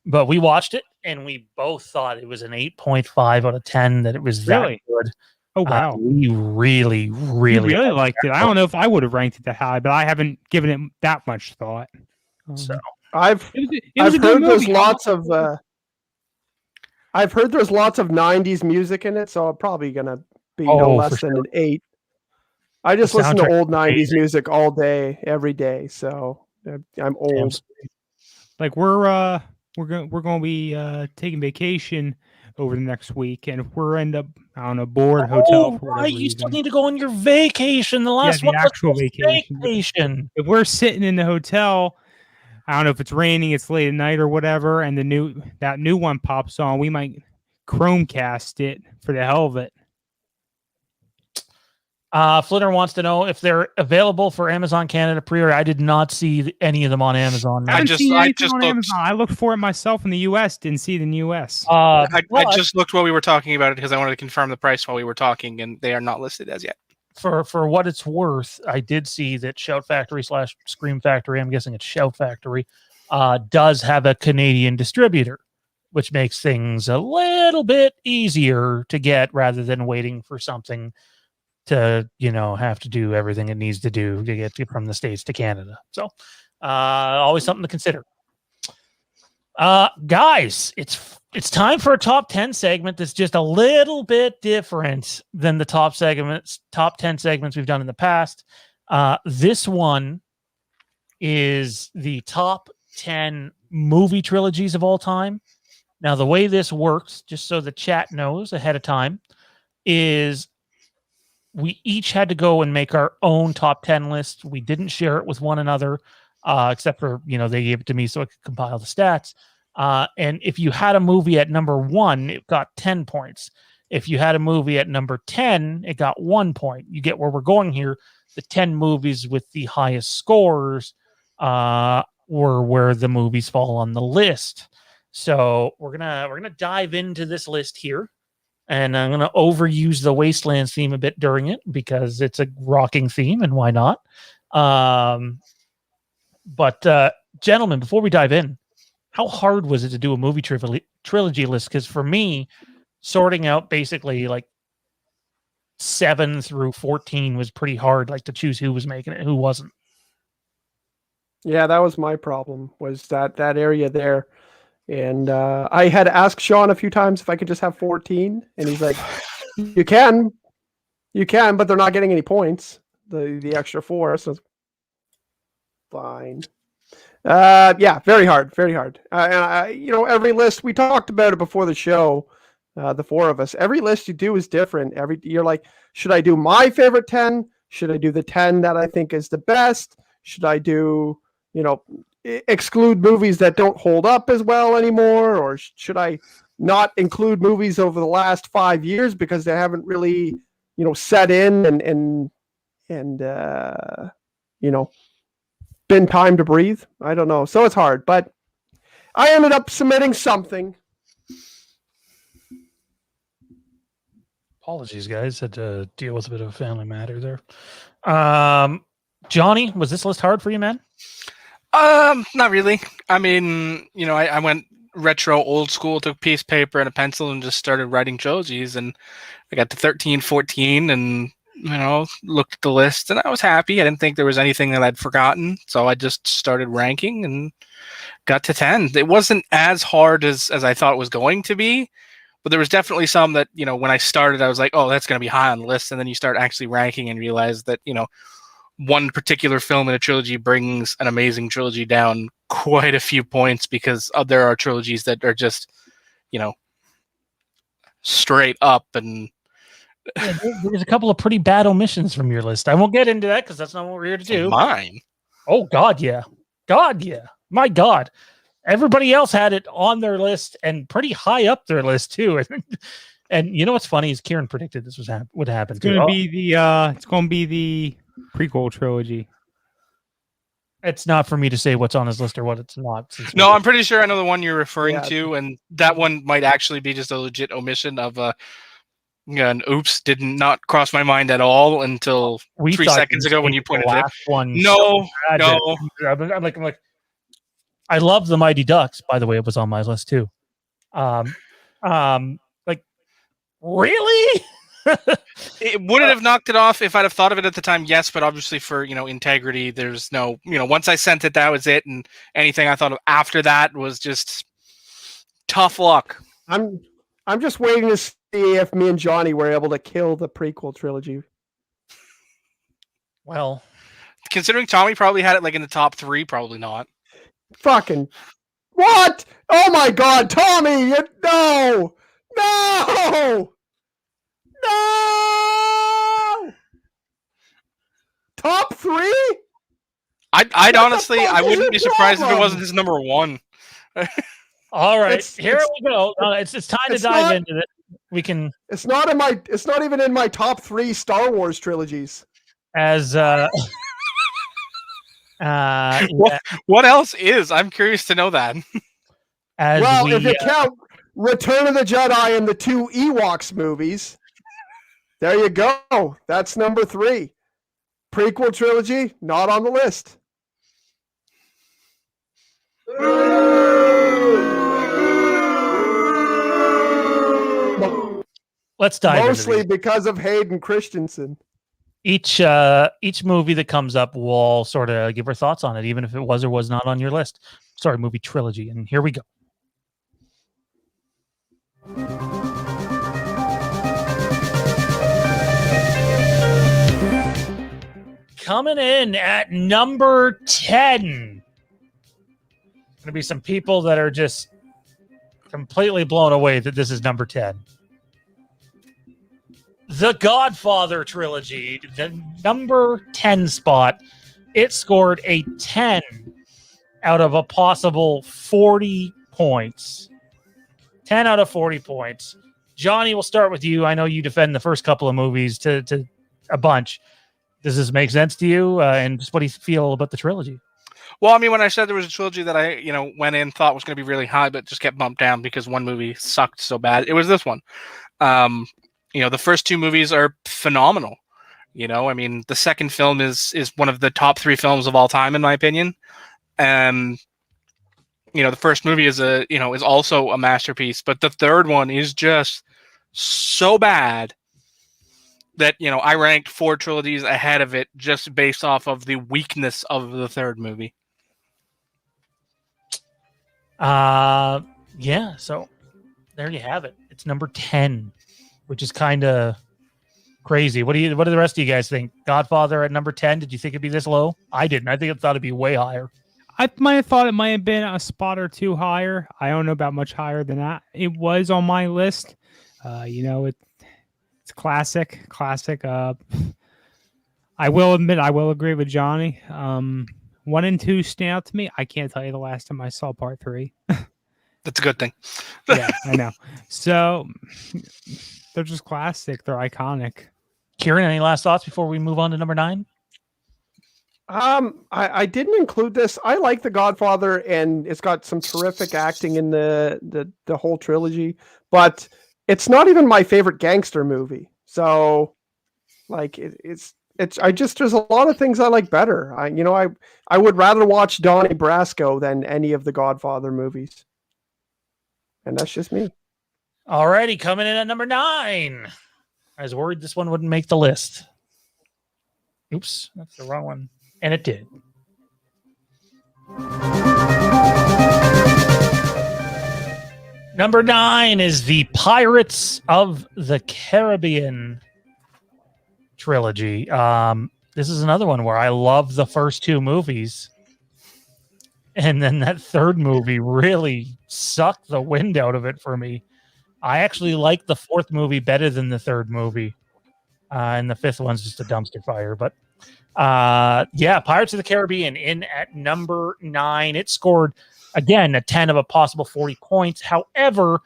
But we watched it, and we both thought it was an 8.5 out of 10, that it was Really? that good. Oh, wow. We really, You really, really liked it. I don't know if I would have ranked it that high, but I haven't given it that much thought. So I've It was a good heard there's movie. lots of I've heard there's lots of 90s music in it, so I'm probably gonna be no Oh, less for than an 8. I just The listen to soundtrack old is 90s amazing. music all day, every day, so I'm old. Like we're going to be taking vacation over the next week, and if we're end up on a board hotel for whatever right. You still reason, need to go on your vacation. The last the one was actual the vacation. if we're sitting in the hotel, I don't know if it's raining, it's late at night or whatever, and that new one pops on, we might Chromecast it for the hell of it. Flitter wants to know if they're available for Amazon Canada pre-order. I did not see any of them on Amazon. I Man. just looked. looked. Amazon. I looked for it myself in the U.S. Didn't see it in the U.S. I but just looked while we were talking about it because I wanted to confirm the price while we were talking, and they are not listed as yet. for what it's worth, I did see that Shout Factory / Scream Factory, I'm guessing it's Shout Factory, does have a Canadian distributor, which makes things a little bit easier to get rather than waiting for something to have to do everything it needs to do to get from the States to Canada. So always something to consider. Guys, it's time for a top 10 segment that's just a little bit different than the top 10 segments we've done in the past. This one is the top 10 movie trilogies of all time. Now, the way this works, just so the chat knows ahead of time, is we each had to go and make our own top 10 list. We didn't share it with one another, except for, they gave it to me so I could compile the stats. And if you had a movie at number 1, it got 10 points. If you had a movie at number 10, it got 1 point. You get where we're going here. The 10 movies with the highest scores were where the movies fall on the list. So we're gonna dive into this list here. And I'm going to overuse the Wastelands theme a bit during it because it's a rocking theme, and why not? But gentlemen, before we dive in, how hard was it to do a movie trilogy list? Because for me, sorting out basically like 7 through 14 was pretty hard, like to choose who was making it, who wasn't. Yeah, that was my problem, was that area there. And I had asked Sean a few times if I could just have 14, and he's like, "You can, but they're not getting any points. The extra 4, so fine." Yeah, very hard, very hard. And every list, we talked about it before the show. The 4 of us, every list you do is different. You're like, should I do my favorite 10? Should I do the 10 that I think is the best? Should I do, exclude movies that don't hold up as well anymore, or should I not include movies over the last 5 years because they haven't really set in and been time to breathe? I don't know, so it's hard, but I ended up submitting something. Apologies, guys, had to deal with a bit of a family matter there. Johnny, was this list hard for you, man? Not really. I mean, I went retro old school, took a piece of paper and a pencil and just started writing trilogies, and I got to 13, 14 and, looked at the list and I was happy. I didn't think there was anything that I'd forgotten. So I just started ranking and got to 10. It wasn't as hard as I thought it was going to be, but there was definitely some that, when I started, I was like, oh, that's going to be high on the list. And then you start actually ranking and realize that, one particular film in a trilogy brings an amazing trilogy down quite a few points because there are trilogies that are just, straight up. And yeah, there's a couple of pretty bad omissions from your list. I won't get into that because that's not what we're here to do. Mine. Oh, God, yeah. God, yeah. My God. Everybody else had it on their list and pretty high up their list, too. And you know what's funny is Kieran predicted this would happen. It's going to be the prequel trilogy. It's not for me to say what's on his list or what it's not. No, I'm pretty sure I know the one you're referring Yeah. to, and that one might actually be just a legit omission of an oops, did not cross my mind at all until we 3 thought seconds ago when you pointed the it out. last one. No, bad no. that- I'm like, I love the Mighty Ducks. By the way, it was on my list too. Like, really? It wouldn't have knocked it off if I'd have thought of it at the time, yes, but obviously for, integrity, there's no, once I sent it, that was it, and anything I thought of after that was just tough luck. I'm just waiting to see if me and Johnny were able to kill the prequel trilogy. Well, Considering Tommy probably had it like in the top 3, probably not. Fucking what? Oh my God, Tommy! No! Top 3? I'd honestly, fuck I is wouldn't your be surprised if it problem? wasn't his number 1. all right, It's- here it's- we go. It's time to it's dive not- into it. We can, It's not even in my top 3 Star Wars trilogies. as yeah, What else is? I'm curious to know that. as Well, we if you count Return of the Jedi and the 2 Ewoks movies, there you go. That's number 3. Prequel trilogy, not on the list. let's dive into Mostly these. because of Hayden Christensen. Each movie that comes up, we'll sort of give our thoughts on it, even if it was or was not on your list. Sorry, movie trilogy, and here we go. Coming in at number 10. Gonna be some people that are just completely blown away that this is number 10. The Godfather trilogy, the number 10 spot. It scored a 10 out of a possible 40 points. 10 out of 40 points. Johnny, we'll start with you. I know you defend the first couple of movies to a bunch. Does this make sense to you? And just what do you feel about the trilogy? Well, I mean, when I said there was a trilogy that I, went in, thought was going to be really high, but just kept bumped down because one movie sucked so bad, it was this one. The first 2 movies are phenomenal. I mean, the second film is one of the top 3 films of all time, in my opinion. The first movie is is also a masterpiece, but the third one is just so bad that, I ranked 4 trilogies ahead of it just based off of the weakness of the third movie. Yeah, so there you have it. It's number 10, which is kind of crazy. What do the rest of you guys think? Godfather at number 10, did you think it'd be this low? I didn't. I think I thought it'd be way higher. I might have thought it might have been a spot or 2 higher. I don't know about much higher than that. It was on my list. It's classic. I will admit, I will agree with Johnny. 1 and 2 stand out to me. I can't tell you the last time I saw part 3. That's a good thing. Yeah, I know. So they're just classic. They're iconic. Kieran, any last thoughts before we move on to number 9? I didn't include this. I like The Godfather, and it's got some terrific acting in the whole trilogy, but it's not even my favorite gangster movie. So, like, it's there's a lot of things I like better. I would rather watch Donnie Brasco than any of the Godfather movies, and that's just me. Alrighty, coming in at number 9. I was worried this one wouldn't make the list. Oops, that's the wrong one. And it did. Number 9 is the Pirates of the Caribbean trilogy. This is another one where I love the first 2 movies. And then that third movie really sucked the wind out of it for me. I actually like the 4th movie better than the 3rd movie. And the 5th one's just a dumpster fire. But Pirates of the Caribbean in at number 9. It scored, again, a 10 of a possible 40 points. However,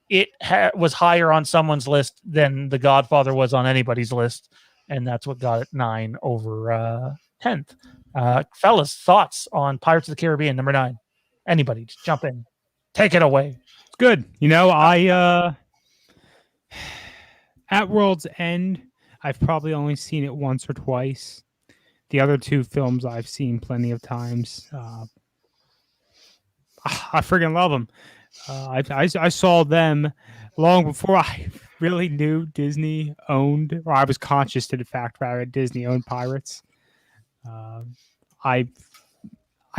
it was higher on someone's list than The Godfather was on anybody's list. And that's what got it 9 over 10th. Fellas, thoughts on Pirates of the Caribbean number 9? Anybody, just jump in. Take it away. It's good. I at World's End, I've probably only seen it once or twice. The other two films I've seen plenty of times. I freaking love them. I saw them long before I really knew Disney owned, or I was conscious to the fact rather Disney owned pirates. I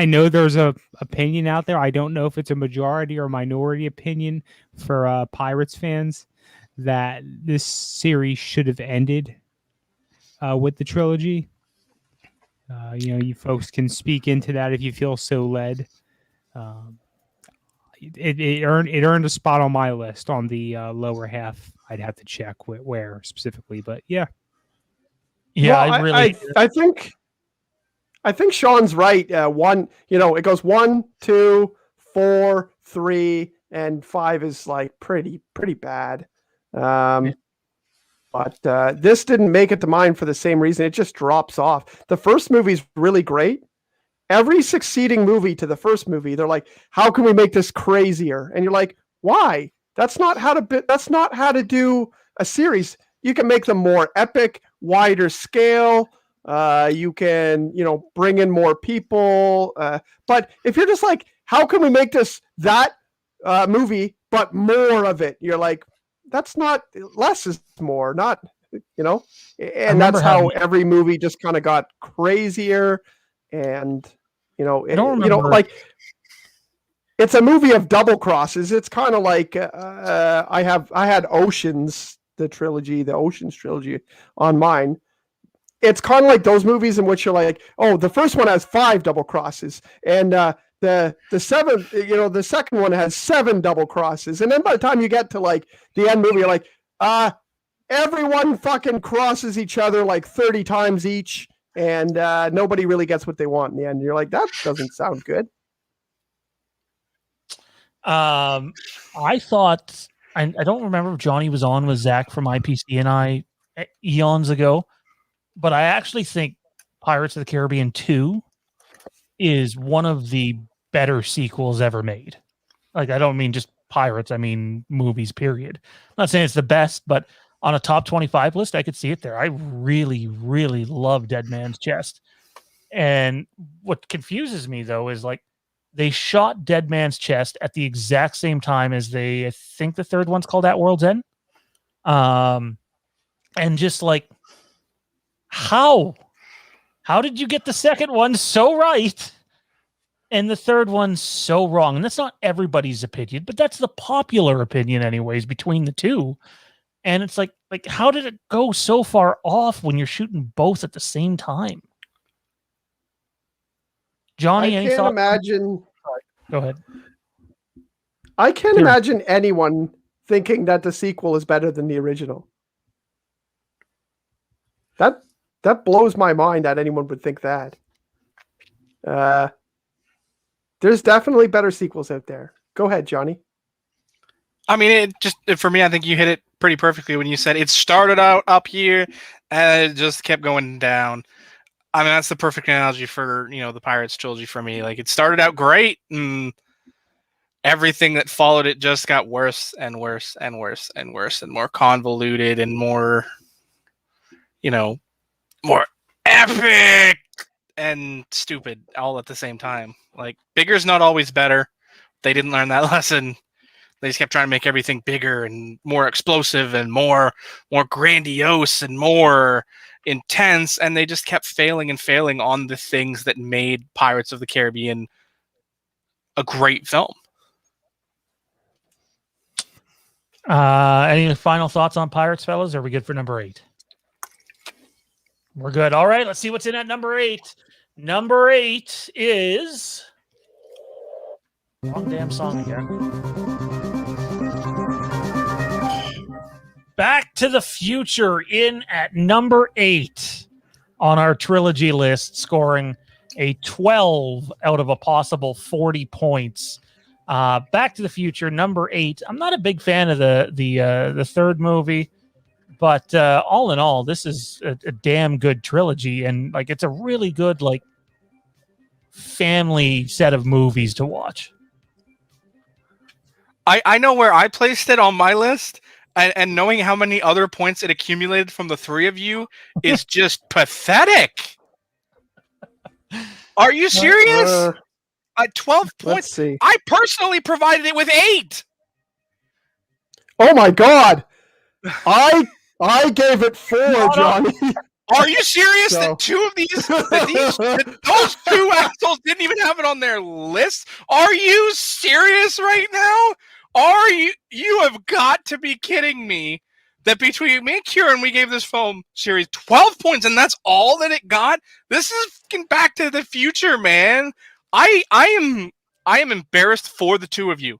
know there's a opinion out there. I don't know if it's a majority or minority opinion for Pirates fans that this series should have ended with the trilogy. You folks can speak into that if you feel so led. It earned a spot on my list on the lower half. I'd have to check where specifically, but yeah. Yeah, well, I think Sean's right. It goes 1, 2, 4, 3, and 5 is like pretty bad. But this didn't make it to mine for the same reason. It just drops off. The first movie's really great. Every succeeding movie to the first movie, they're like, "How can we make this crazier?" And you're like, "Why? That's not how to do a series. You can make them more epic, wider scale. You can, bring in more people. But if you're just like, how can we make that movie, but more of it? You're like, that's not, less is more, not, and that's how every movie just kind of got crazier. And, it's a movie of double crosses. It's kind of like, I had Oceans, the Oceans trilogy on mine. It's kind of like those movies in which you're like, oh, the first one has 5 double crosses, and the seventh, the second one has 7 double crosses, and then by the time you get to like the end movie, you're like, everyone fucking crosses each other like 30 times each, and nobody really gets what they want in the end. You're like, that doesn't sound good. I thought I don't remember if Johnny was on with Zach from IPC and I eons ago. But I actually think Pirates of the Caribbean 2 is one of the better sequels ever made. Like, I don't mean just pirates, I mean movies, period. I'm not saying it's the best, but on a top 25 list, I could see it there. I really, really love Dead Man's Chest. And what confuses me, though, is like they shot Dead Man's Chest at the exact same time as I think the third one's called At World's End. And just like, how did you get the second one so right and the third one so wrong? And that's not everybody's opinion, but that's the popular opinion anyways between the two. And it's like how did it go so far off when you're shooting both at the same time? Johnny, I can't imagine. Go ahead. I can't imagine anyone thinking that the sequel is better than the original. That blows my mind that anyone would think that. There's definitely better sequels out there. Go ahead, Johnny. I mean, for me, I think you hit it pretty perfectly when you said it started out up here and it just kept going down. I mean, that's the perfect analogy for, the Pirates trilogy for me. Like, it started out great and everything that followed it just got worse and worse and worse and worse and more convoluted and more, more epic and stupid all at the same time. Like, bigger's not always better. They didn't learn that lesson. They just kept trying to make everything bigger and more explosive and more grandiose and more intense, and they just kept failing on the things that made Pirates of the Caribbean a great film. Any final thoughts on Pirates, fellas? Are we good for number 8? We're good. All right, let's see what's in at number 8. Number 8 is wrong damn song again. Back to the Future in at number 8 on our trilogy list, scoring a 12 out of a possible 40 points. Back to the Future, number 8. I'm not a big fan of the third movie. But all in all, this is a damn good trilogy, and like it's a really good like family set of movies to watch. I know where I placed it on my list, and knowing how many other points it accumulated from the three of you is just pathetic. Are you serious? At 12 points, Let's see. I personally provided it with 8. Oh my God! I gave it 4, Johnny. Are you serious So- that two of that those two assholes didn't even have it on their list? Are you serious right now? You have got to be kidding me that between me and Kieran, we gave this film series 12 points, and that's all that it got? This is fucking Back to the Future, man. I am embarrassed for the two of you.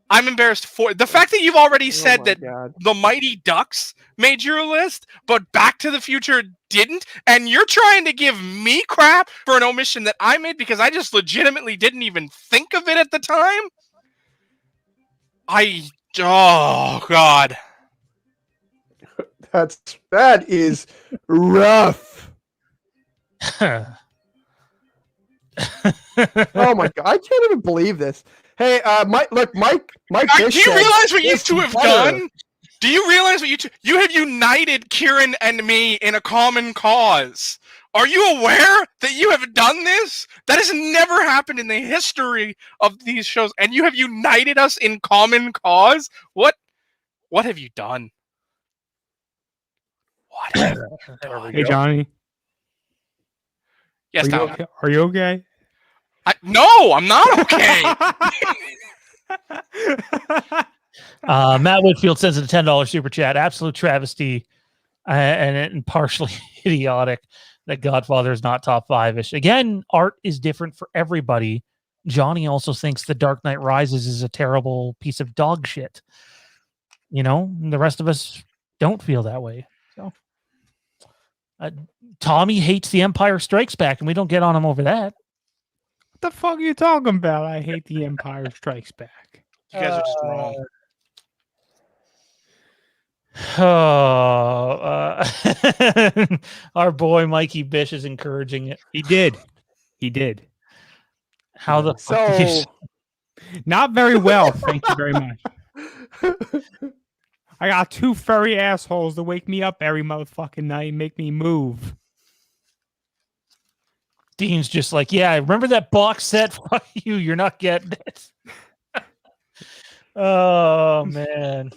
I'm embarrassed for the fact that you've already said that God. The Mighty Ducks made your list, but Back to the Future didn't, and you're trying to give me crap for an omission that I made because I just legitimately didn't even think of it at the time? Oh God. That is rough. Oh my God, I can't even believe this. Hey, Mike. Do you realize what you two have done? Do you realize what you have united Kieran and me in a common cause? Are you aware that you have done this? That has never happened in the history of these shows, and you have united us in common cause? What have you done? What have you done? Hey, Johnny. Yes, Tom. Are you okay? No, I'm not okay. Matt Whitfield sends in a $10 super chat. Absolute travesty and partially idiotic that Godfather is not top 5-ish. Again, art is different for everybody. Johnny also thinks The Dark Knight Rises is a terrible piece of dog shit. You know, the rest of us don't feel that way. So, Tommy hates The Empire Strikes Back, and we don't get on him over that. What the fuck are you talking about? I hate The Empire Strikes Back. You guys are just wrong. Our boy Mikey Bish is encouraging it. He did. How the fuck did you... Not very well, thank you very much. I got 2 furry assholes to wake me up every motherfucking night and make me move. Dean's just like, yeah, remember that box set? Fuck you, you're not getting it. Oh man.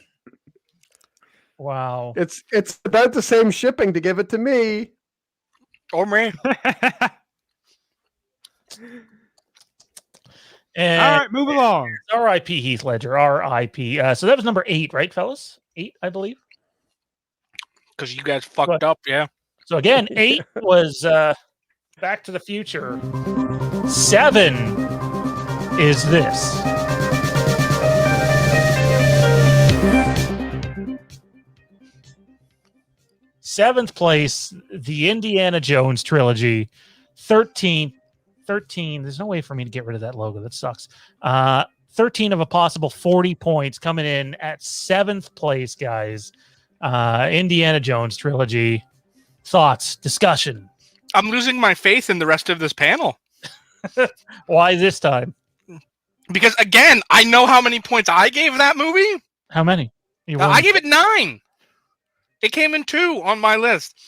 Wow. It's about the same shipping to give it to me. Or me. And all right, move along. R.I.P. Heath Ledger. R.I.P. So that was number 8, right, fellas? 8, I believe. Because you guys fucked up, yeah. So again, 8 was Back to the Future. 7 is this. Seventh place, the Indiana Jones trilogy. 13. There's no way for me to get rid of that logo. That sucks. 13 of a possible 40 points coming in at 7th place, guys. Indiana Jones trilogy. Thoughts, discussion. I'm losing my faith in the rest of this panel. Why this time? Because again, I know how many points I gave that movie. How many? I gave it 9. It came in 2 on my list.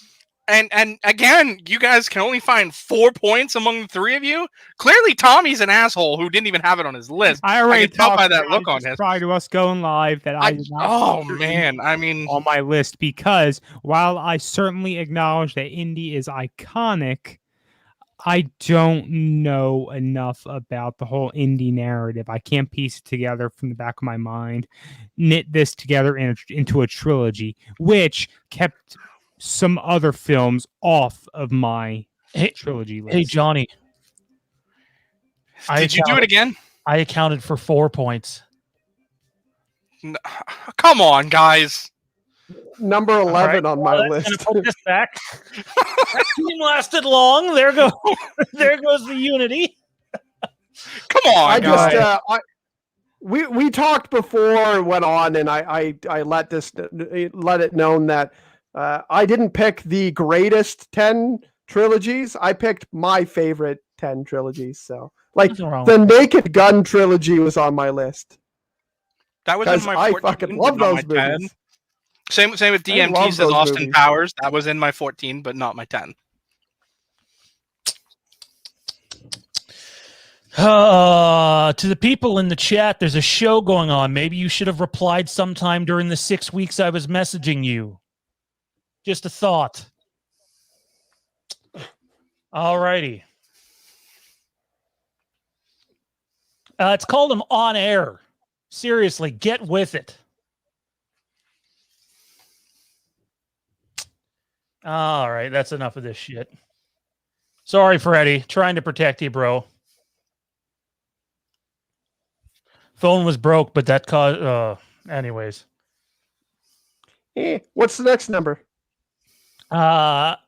And again, you guys can only find 4 points among the 3 of you. Clearly, Tommy's an asshole who didn't even have it on his list. I already can tell by that look on his. Prior to us going live, that I did not. Oh man, I mean, on my list, because while I certainly acknowledge that Indy is iconic, I don't know enough about the whole Indy narrative. I can't piece it together from the back of my mind, knit this together into a trilogy, which kept some other films off of my trilogy list. Hey, Johnny. Did you do it again? I accounted for 4 points. Come on, guys. Number 11 on my list. Put this back. That team lasted long. There goes the unity. Come on, guys. We talked before, went on, and I let it known that I didn't pick the greatest 10 trilogies. I picked my favorite 10 trilogies. So, like, Nothing wrong the with that. Naked Gun trilogy was on my list. That was in Because my I 14, fucking but love not those my 10. movies. Same with I DMT love says those Austin movies. Powers. That was in my 14, but not my 10. To the people in the chat, there's a show going on. Maybe you should have replied sometime during the 6 weeks I was messaging you. Just a thought. All righty. It's called them On Air. Seriously, get with it. All right, that's enough of this shit. Sorry, Freddie. Trying to protect you, bro. Phone was broke, but that caused... anyways. What's the next number? I'll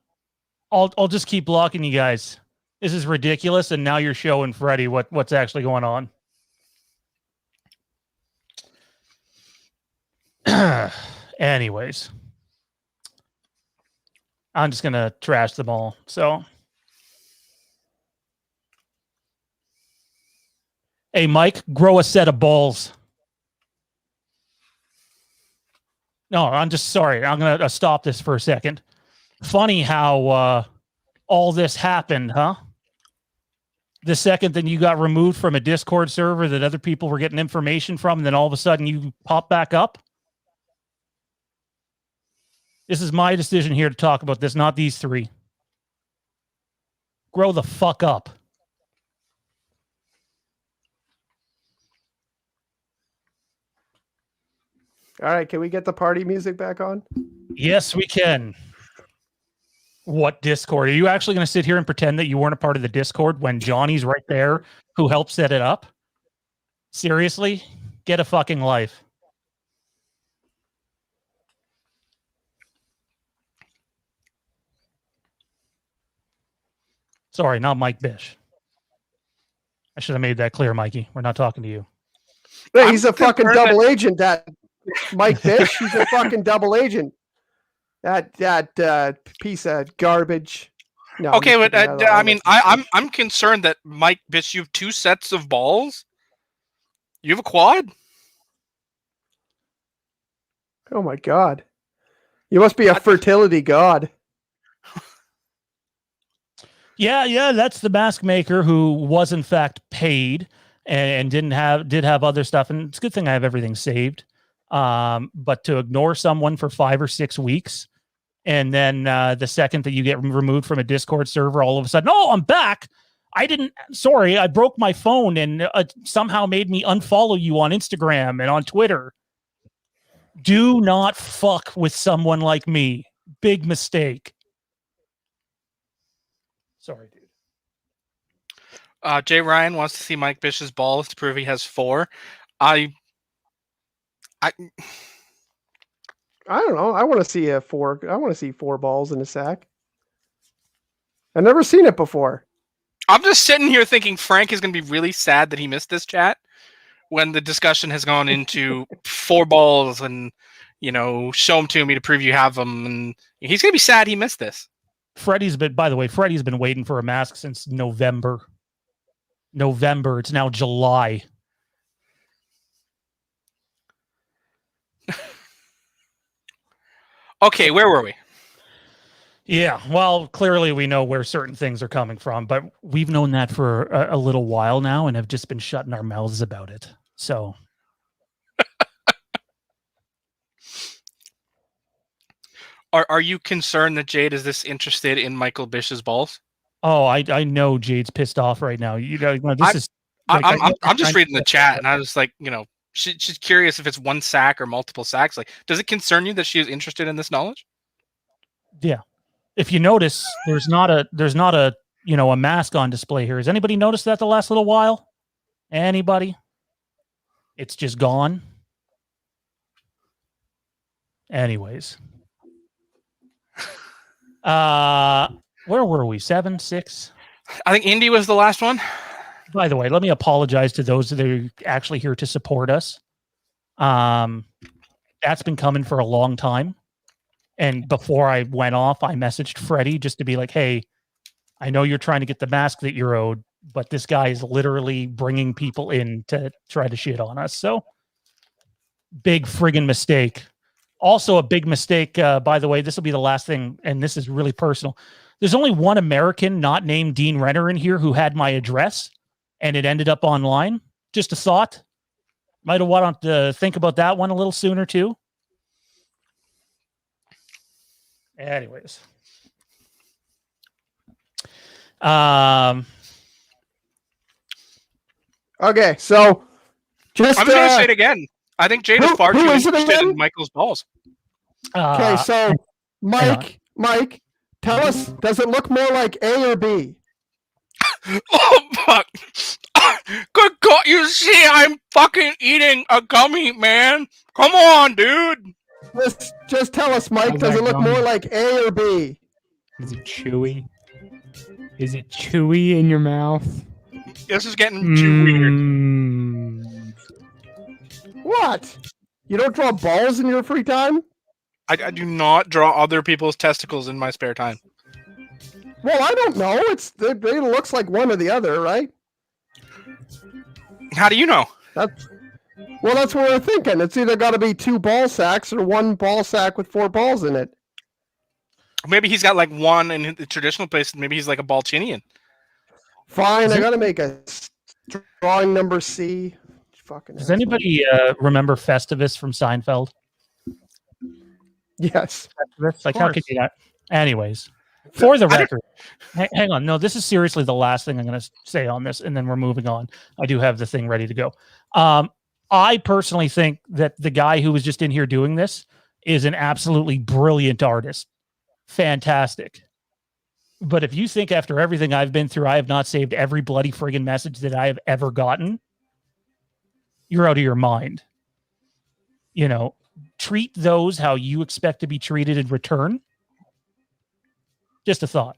just keep blocking you guys. This is ridiculous, and now you're showing Freddie what's actually going on. Anyways. I'm just gonna trash them all. So, hey, Mike, grow a set of balls. No, I'm just sorry. I'm gonna stop this for a second. Funny how all this happened, huh? The second that you got removed from a Discord server that other people were getting information from, and then all of a sudden you pop back up. This is my decision here to talk about this, not these three. Grow the fuck up. All right, can we get the party music back on? Yes, we can. What Discord? Are you actually going to sit here and pretend that you weren't a part of the Discord when Johnny's right there who helped set it up? Seriously? Get a fucking life. Sorry, not Mike Bish. I should have made that clear, Mikey. We're not talking to you. Hey, he's a fucking double agent, that Mike Bish. He's a fucking double agent. That piece of garbage. No, Okay, I'm but just kidding. I mean, I'm concerned that Mike Bish, you have 2 sets of balls. You have a quad. Oh my god, you must be a fertility god. Yeah, that's the mask maker who was in fact paid and did have other stuff, and it's a good thing I have everything saved. But to ignore someone for 5 or 6 weeks, and then the second that you get removed from a Discord server, all of a sudden, oh, I'm back. Sorry, I broke my phone and somehow made me unfollow you on Instagram and on Twitter. Do not fuck with someone like me. Big mistake. Sorry, dude. Jay Ryan wants to see Mike Bish's balls to prove he has 4. I don't know. I want to see I want to see 4 balls in a sack. I've never seen it before. I'm just sitting here thinking Frank is going to be really sad that he missed this chat when the discussion has gone into 4 balls and, show them to me to prove you have them. And he's going to be sad he missed this. Freddie's been waiting for a mask since November. It's now July. Okay, where were we? Yeah, well, clearly we know where certain things are coming from, but we've known that for a little while now and have just been shutting our mouths about it. So, are you concerned that Jade is this interested in Michael Bish's balls? oh, I know Jade's pissed off right now. This is. I'm just reading the chat, and I was like, she's curious if it's 1 sack or multiple sacks. Like, does it concern you that she is interested in this knowledge? Yeah. If you notice, there's not a a mask on display here. Has anybody noticed that the last little while? Anybody? It's just gone. Anyways. Where were we? 7, 6? I think Indy was the last one. By the way, let me apologize to those that are actually here to support us. That's been coming for a long time. And before I went off, I messaged Freddie just to be like, hey, I know you're trying to get the mask that you're owed, but this guy is literally bringing people in to try to shit on us. So big friggin' mistake. Also a big mistake, by the way, this will be the last thing, and this is really personal. There's only one American not named Dean Renner in here who had my address, and it ended up online. Just a thought. Might have wanted to think about that one a little sooner, too. Anyways. Okay, so I'm just going to say it again. I think Jade is far too interested in Michael's balls. Okay, so Mike, tell us, does it look more like A or B? Oh, fuck. Good God, you see, I'm fucking eating a gummy, man. Come on, dude. Just tell us, Mike, does it look more like A or B? Is it chewy? Is it chewy in your mouth? This is getting too weird. What? You don't draw balls in your free time? I do not draw other people's testicles in my spare time. Well, I don't know. It looks like one or the other, right? How do you know? That's what we're thinking. It's either got to be 2 ball sacks or 1 ball sack with 4 balls in it. Maybe he's got like one in the traditional place. Maybe he's like a Balchinian. Fine, I got to make a drawing number C. Fucking Does anybody remember Festivus from Seinfeld? Yes. Festivus? Like, how could you not? Anyways, for the record, hang on. No, this is seriously the last thing I'm going to say on this, and then we're moving on. I do have the thing ready to go. I personally think that the guy who was just in here doing this is an absolutely brilliant artist. Fantastic. But if you think after everything I've been through, I have not saved every bloody friggin' message that I have ever gotten, you're out of your mind. You know, treat those how you expect to be treated in return. Just a thought.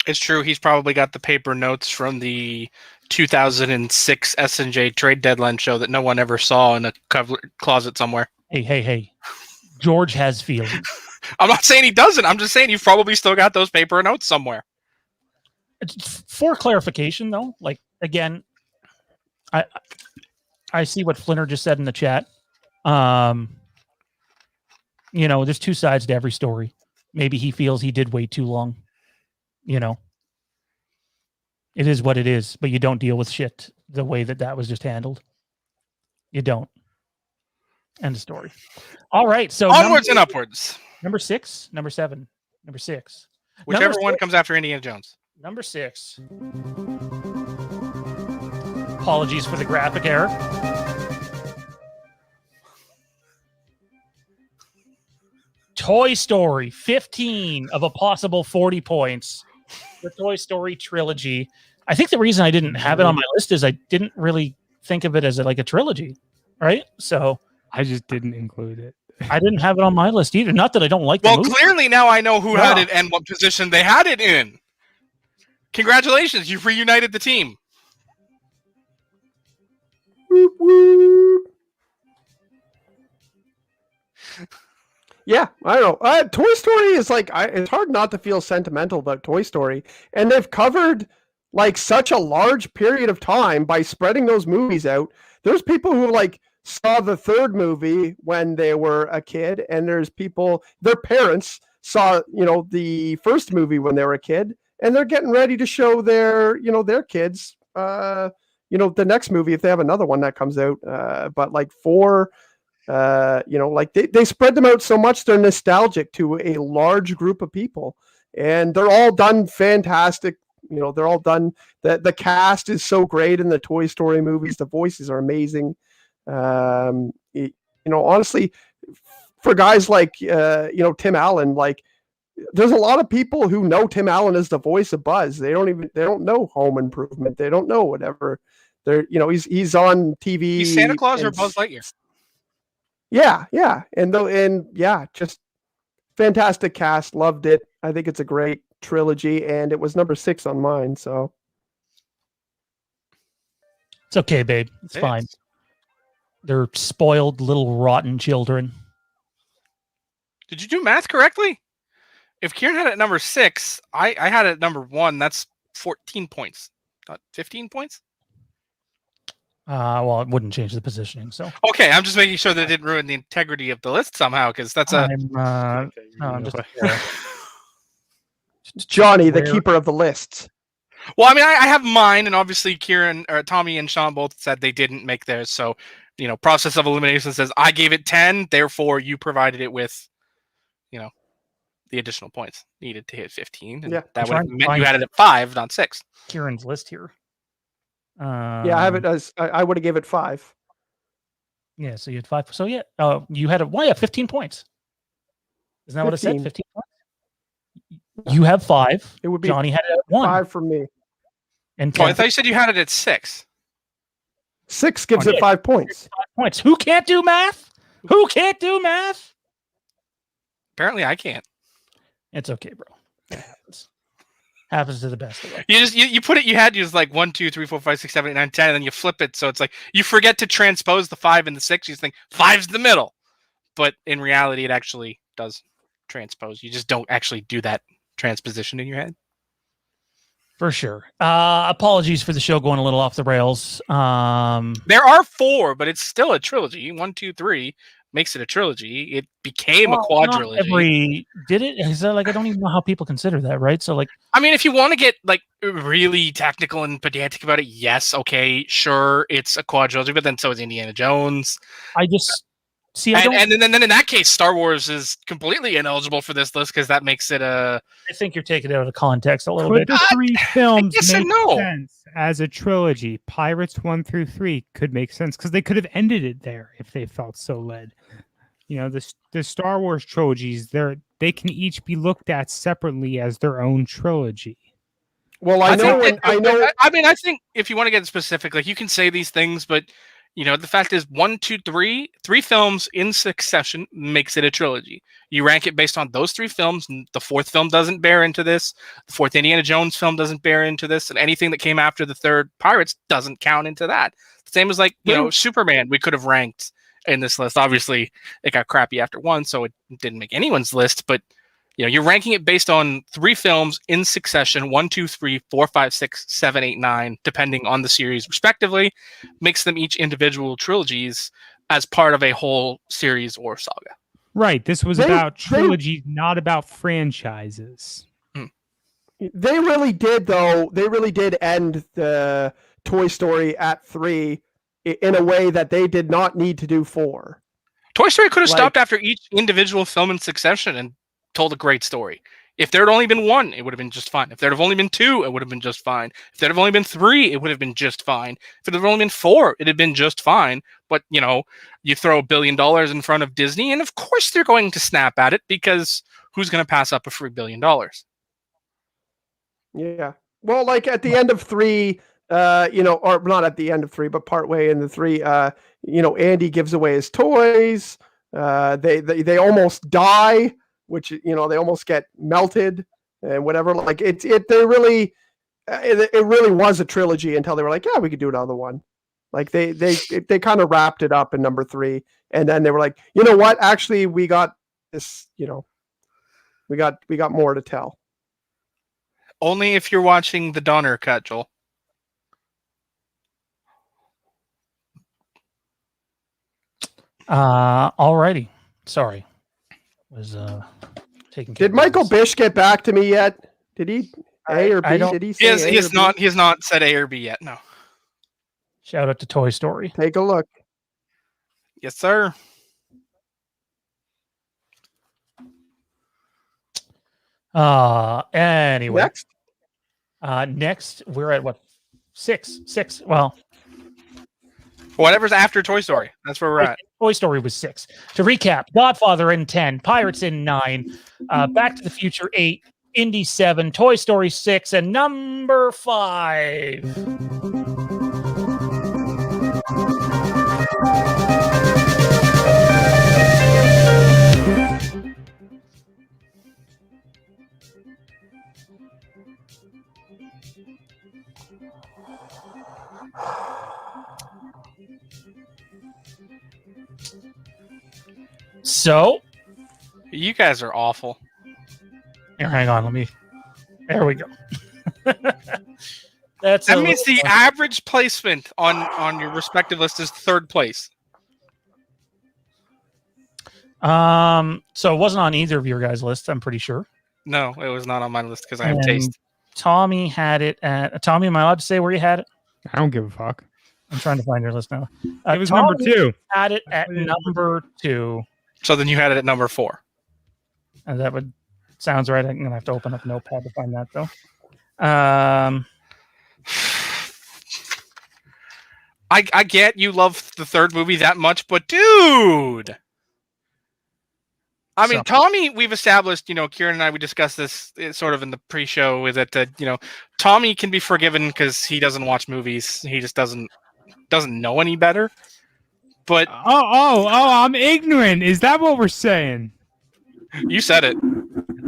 It's true. He's probably got the paper notes from the 2006 S&J trade deadline show that no one ever saw in a closet somewhere. Hey. George has feelings. I'm not saying he doesn't. I'm just saying you've probably still got those paper notes somewhere. For clarification, though, like, again, I see what Flinner just said in the chat. You know, there's 2 sides to every story. Maybe he feels he did wait too long. You know, it is what it is, but you don't deal with shit the way that was just handled. You don't. End of story. All right. So onwards and upwards. Number 6, number 7, number 6. Whichever one comes after Indiana Jones. Number 6. Apologies for the graphic error. Toy Story, 15 of a possible 40 points. The Toy Story trilogy. I think the reason I didn't have it on my list is I didn't really think of it as like a trilogy, right? So I just didn't include it. I didn't have it on my list either. Not that I don't like the movie. Well, clearly now I know who had it and what position they had it in. Congratulations, you've reunited the team. Whoop, whoop. Yeah, I don't know. Toy Story is like, it's hard not to feel sentimental about Toy Story. And they've covered like such a large period of time by spreading those movies out. There's people who like saw the 3rd movie when they were a kid, and there's people, their parents saw, the 1st movie when they were a kid, and they're getting ready to show their kids, the next movie if they have another one that comes out. But like 4, like they spread them out so much they're nostalgic to a large group of people, and they're all done fantastic. They're all done. The cast is so great in the Toy Story movies. The voices are amazing. Honestly, for guys like Tim Allen, like there's a lot of people who know Tim Allen as the voice of Buzz. They don't know Home Improvement. They don't know whatever. He's on TV. He's Santa Claus or Buzz Lightyear. Yeah, just fantastic cast. Loved it. I think it's a great trilogy, and it was number 6 on mine. So it's okay, babe. It's fine. They're spoiled little rotten children. Did you do math correctly? if Kieran had it at number 6, I had it at number 1. That's 14 points, not 15 points. Well, it wouldn't change the positioning. So Okay, I'm just making sure that it didn't ruin the integrity of the list somehow, because that's a. I'm just. Johnny, the Where- keeper of the lists. Well, I mean, I have mine, and obviously Kieran, or Tommy, and Sean both said they didn't make theirs. So, process of elimination says I gave it 10, therefore you provided it with, the additional points needed to hit 15. And Yeah. that I'm would have trying to meant you find- had it at 5, not 6. Kieran's list here. Yeah, I have it as I would have gave it 5. Yeah, so you had 5. So yeah, you had 15 points. Isn't that what it said? 15. 15 points. You have 5. It would be Johnny had it at 1. 5 for me. And Oh, I 10 thought you said you had it at 6. 6 gives Oh, it yeah. 5 points. points. Who can't do math? Who can't do math? Apparently, I can't. It's okay, bro. It happens. Happens to the best of us. You put it. You had to use like 1, 2, 3, 4, 5, 6, 7, 8, 9, 10, and then you flip it. So it's like you forget to transpose the 5 and the 6. You just think 5's the middle, but in reality, it actually does transpose. You just don't actually do that transposition in your head. For sure. Apologies for the show going a little off the rails. There are 4, but it's still a trilogy. 1, 2, 3 makes it a trilogy. It became a quadrilogy. Did it? Is that like I don't even know how people consider that, right? So like, I mean, if you want to get like really technical and pedantic about it, yes, okay, sure, it's a quadrilogy, but then so is Indiana Jones. I just see. And then in that case, Star Wars is completely ineligible for this list because that makes it a. I think you're taking it out of context a little Could bit. the 3 films yes make and no. sense as a trilogy? Pirates 1 through 3 could make sense because they could have ended it there if they felt so led. The Star Wars trilogies, they can each be looked at separately as their own trilogy. Well, I know. I mean, I think if you want to get specific, like you can say these things, but the fact is 1, 2, 3 films in succession makes it a trilogy. You rank it based on those 3 films. And the 4th film doesn't bear into this. The 4th Indiana Jones film doesn't bear into this, and anything that came after the 3rd Pirates doesn't count into that. Same as like Superman, we could have ranked in this list. Obviously, it got crappy after 1, so it didn't make anyone's list. But you're ranking it based on 3 films in succession: 1, 2, 3, 4, 5, 6, 7, 8, 9, depending on the series, respectively. Makes them each individual trilogies as part of a whole series or saga. Right. This was about trilogies, not about franchises. They really did, though. They really did end the Toy Story at 3 in a way that they did not need to do 4. Toy Story could have stopped after each individual film in succession and told a great story. If there had only been 1, it would have been just fine. If there had only been 2, it would have been just fine. If there had only been 3, it would have been just fine. If it had only been 4, it had been just fine. But, you throw $1 billion in front of Disney, and of course they're going to snap at it because who's going to pass up a free $1 billion? Yeah. Well, like at the end of 3, or not at the end of 3, but partway in the 3, Andy gives away his toys. They almost die, which they almost get melted and whatever. Like it really was a trilogy until they were like, yeah, we could do another one. Like they kind of wrapped it up in number 3, and then they were like, you know what? Actually, we got this. We got more to tell. Only if you're watching the Donner cut, Joel. Alrighty. Sorry. Was taking. Did Michael Bish get back to me yet? Did he? A or B? Did he say he has not said A or B yet. No. Shout out to Toy Story. Take a look. Yes, sir. Anyway. Next we're at what? 6. Well, whatever's after Toy Story. That's where we're at. Toy Story was 6. To recap, Godfather in 10, Pirates in 9, Back to the Future 8, Indy 7, Toy Story 6, and number 5. So, you guys are awful. Here, hang on. There we go. That means the average placement on your respective list is third place. So it wasn't on either of your guys' lists, I'm pretty sure. No, it was not on my list because I have taste. Tommy had it at Tommy. Am I allowed to say where you had it? I don't give a fuck. I'm trying to find your list now. It was Tommy number 2. Had it at number 2. So then you had it at number 4. And that sounds right. I'm gonna have to open up Notepad to find that though. I get you love the third movie that much, but dude. I mean, Tommy, we've established, Kieran and I, we discussed this sort of in the pre-show, is that, Tommy can be forgiven because he doesn't watch movies. He just doesn't know any better. But I'm ignorant. Is that what we're saying? You said it.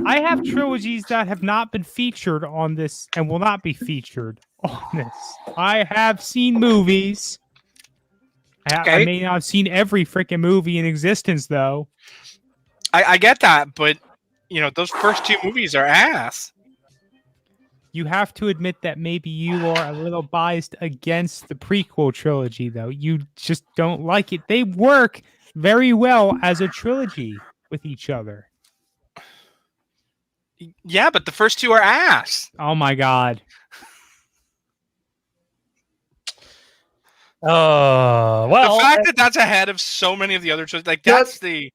I have trilogies that have not been featured on this and will not be featured on this. I have seen movies. I may not have seen every freaking movie in existence, though. I get that, but those first 2 movies are ass. You have to admit that maybe you are a little biased against the prequel trilogy, though. You just don't like it. They work very well as a trilogy with each other. Yeah, but the first 2 are ass. Oh my god. Well, the fact that that's ahead of so many of the other trilogies, like that's the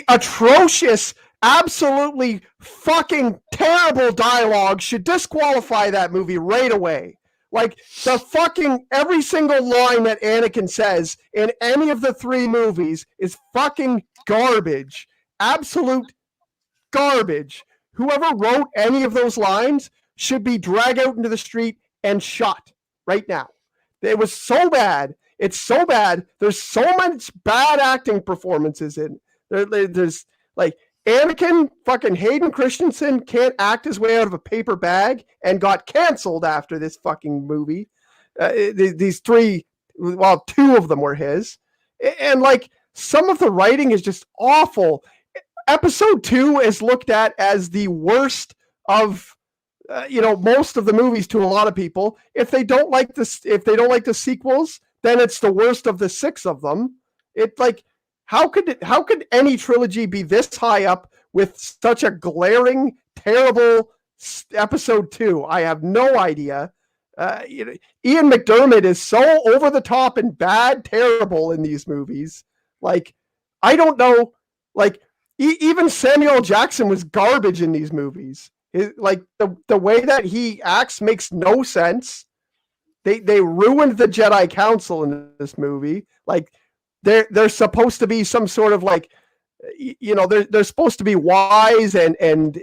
atrocious, absolutely fucking terrible dialogue should disqualify that movie right away. Like, the fucking every single line that Anakin says in any of the 3 movies is fucking garbage. Absolute garbage. Whoever wrote any of those lines should be dragged out into the street and shot right now. It was so bad. It's so bad. There's so much bad acting performances in there's like Anakin fucking Hayden Christensen can't act his way out of a paper bag and got canceled after this fucking movie. These 3, well, 2 of them were his. And like some of the writing is just awful. Episode 2 is looked at as the worst of most of the movies to a lot of people. If they don't like the sequels, then it's the worst of the 6 of them. It like how could any trilogy be this high up with such a glaring, terrible episode 2? I have no idea. Ian McDermott is so over the top and bad, terrible in these movies. Like, I don't know. Like, even Samuel Jackson was garbage in these movies. Like the way that he acts makes no sense. They ruined the Jedi Council in this movie. Like they're supposed to be some sort of like, they're supposed to be wise and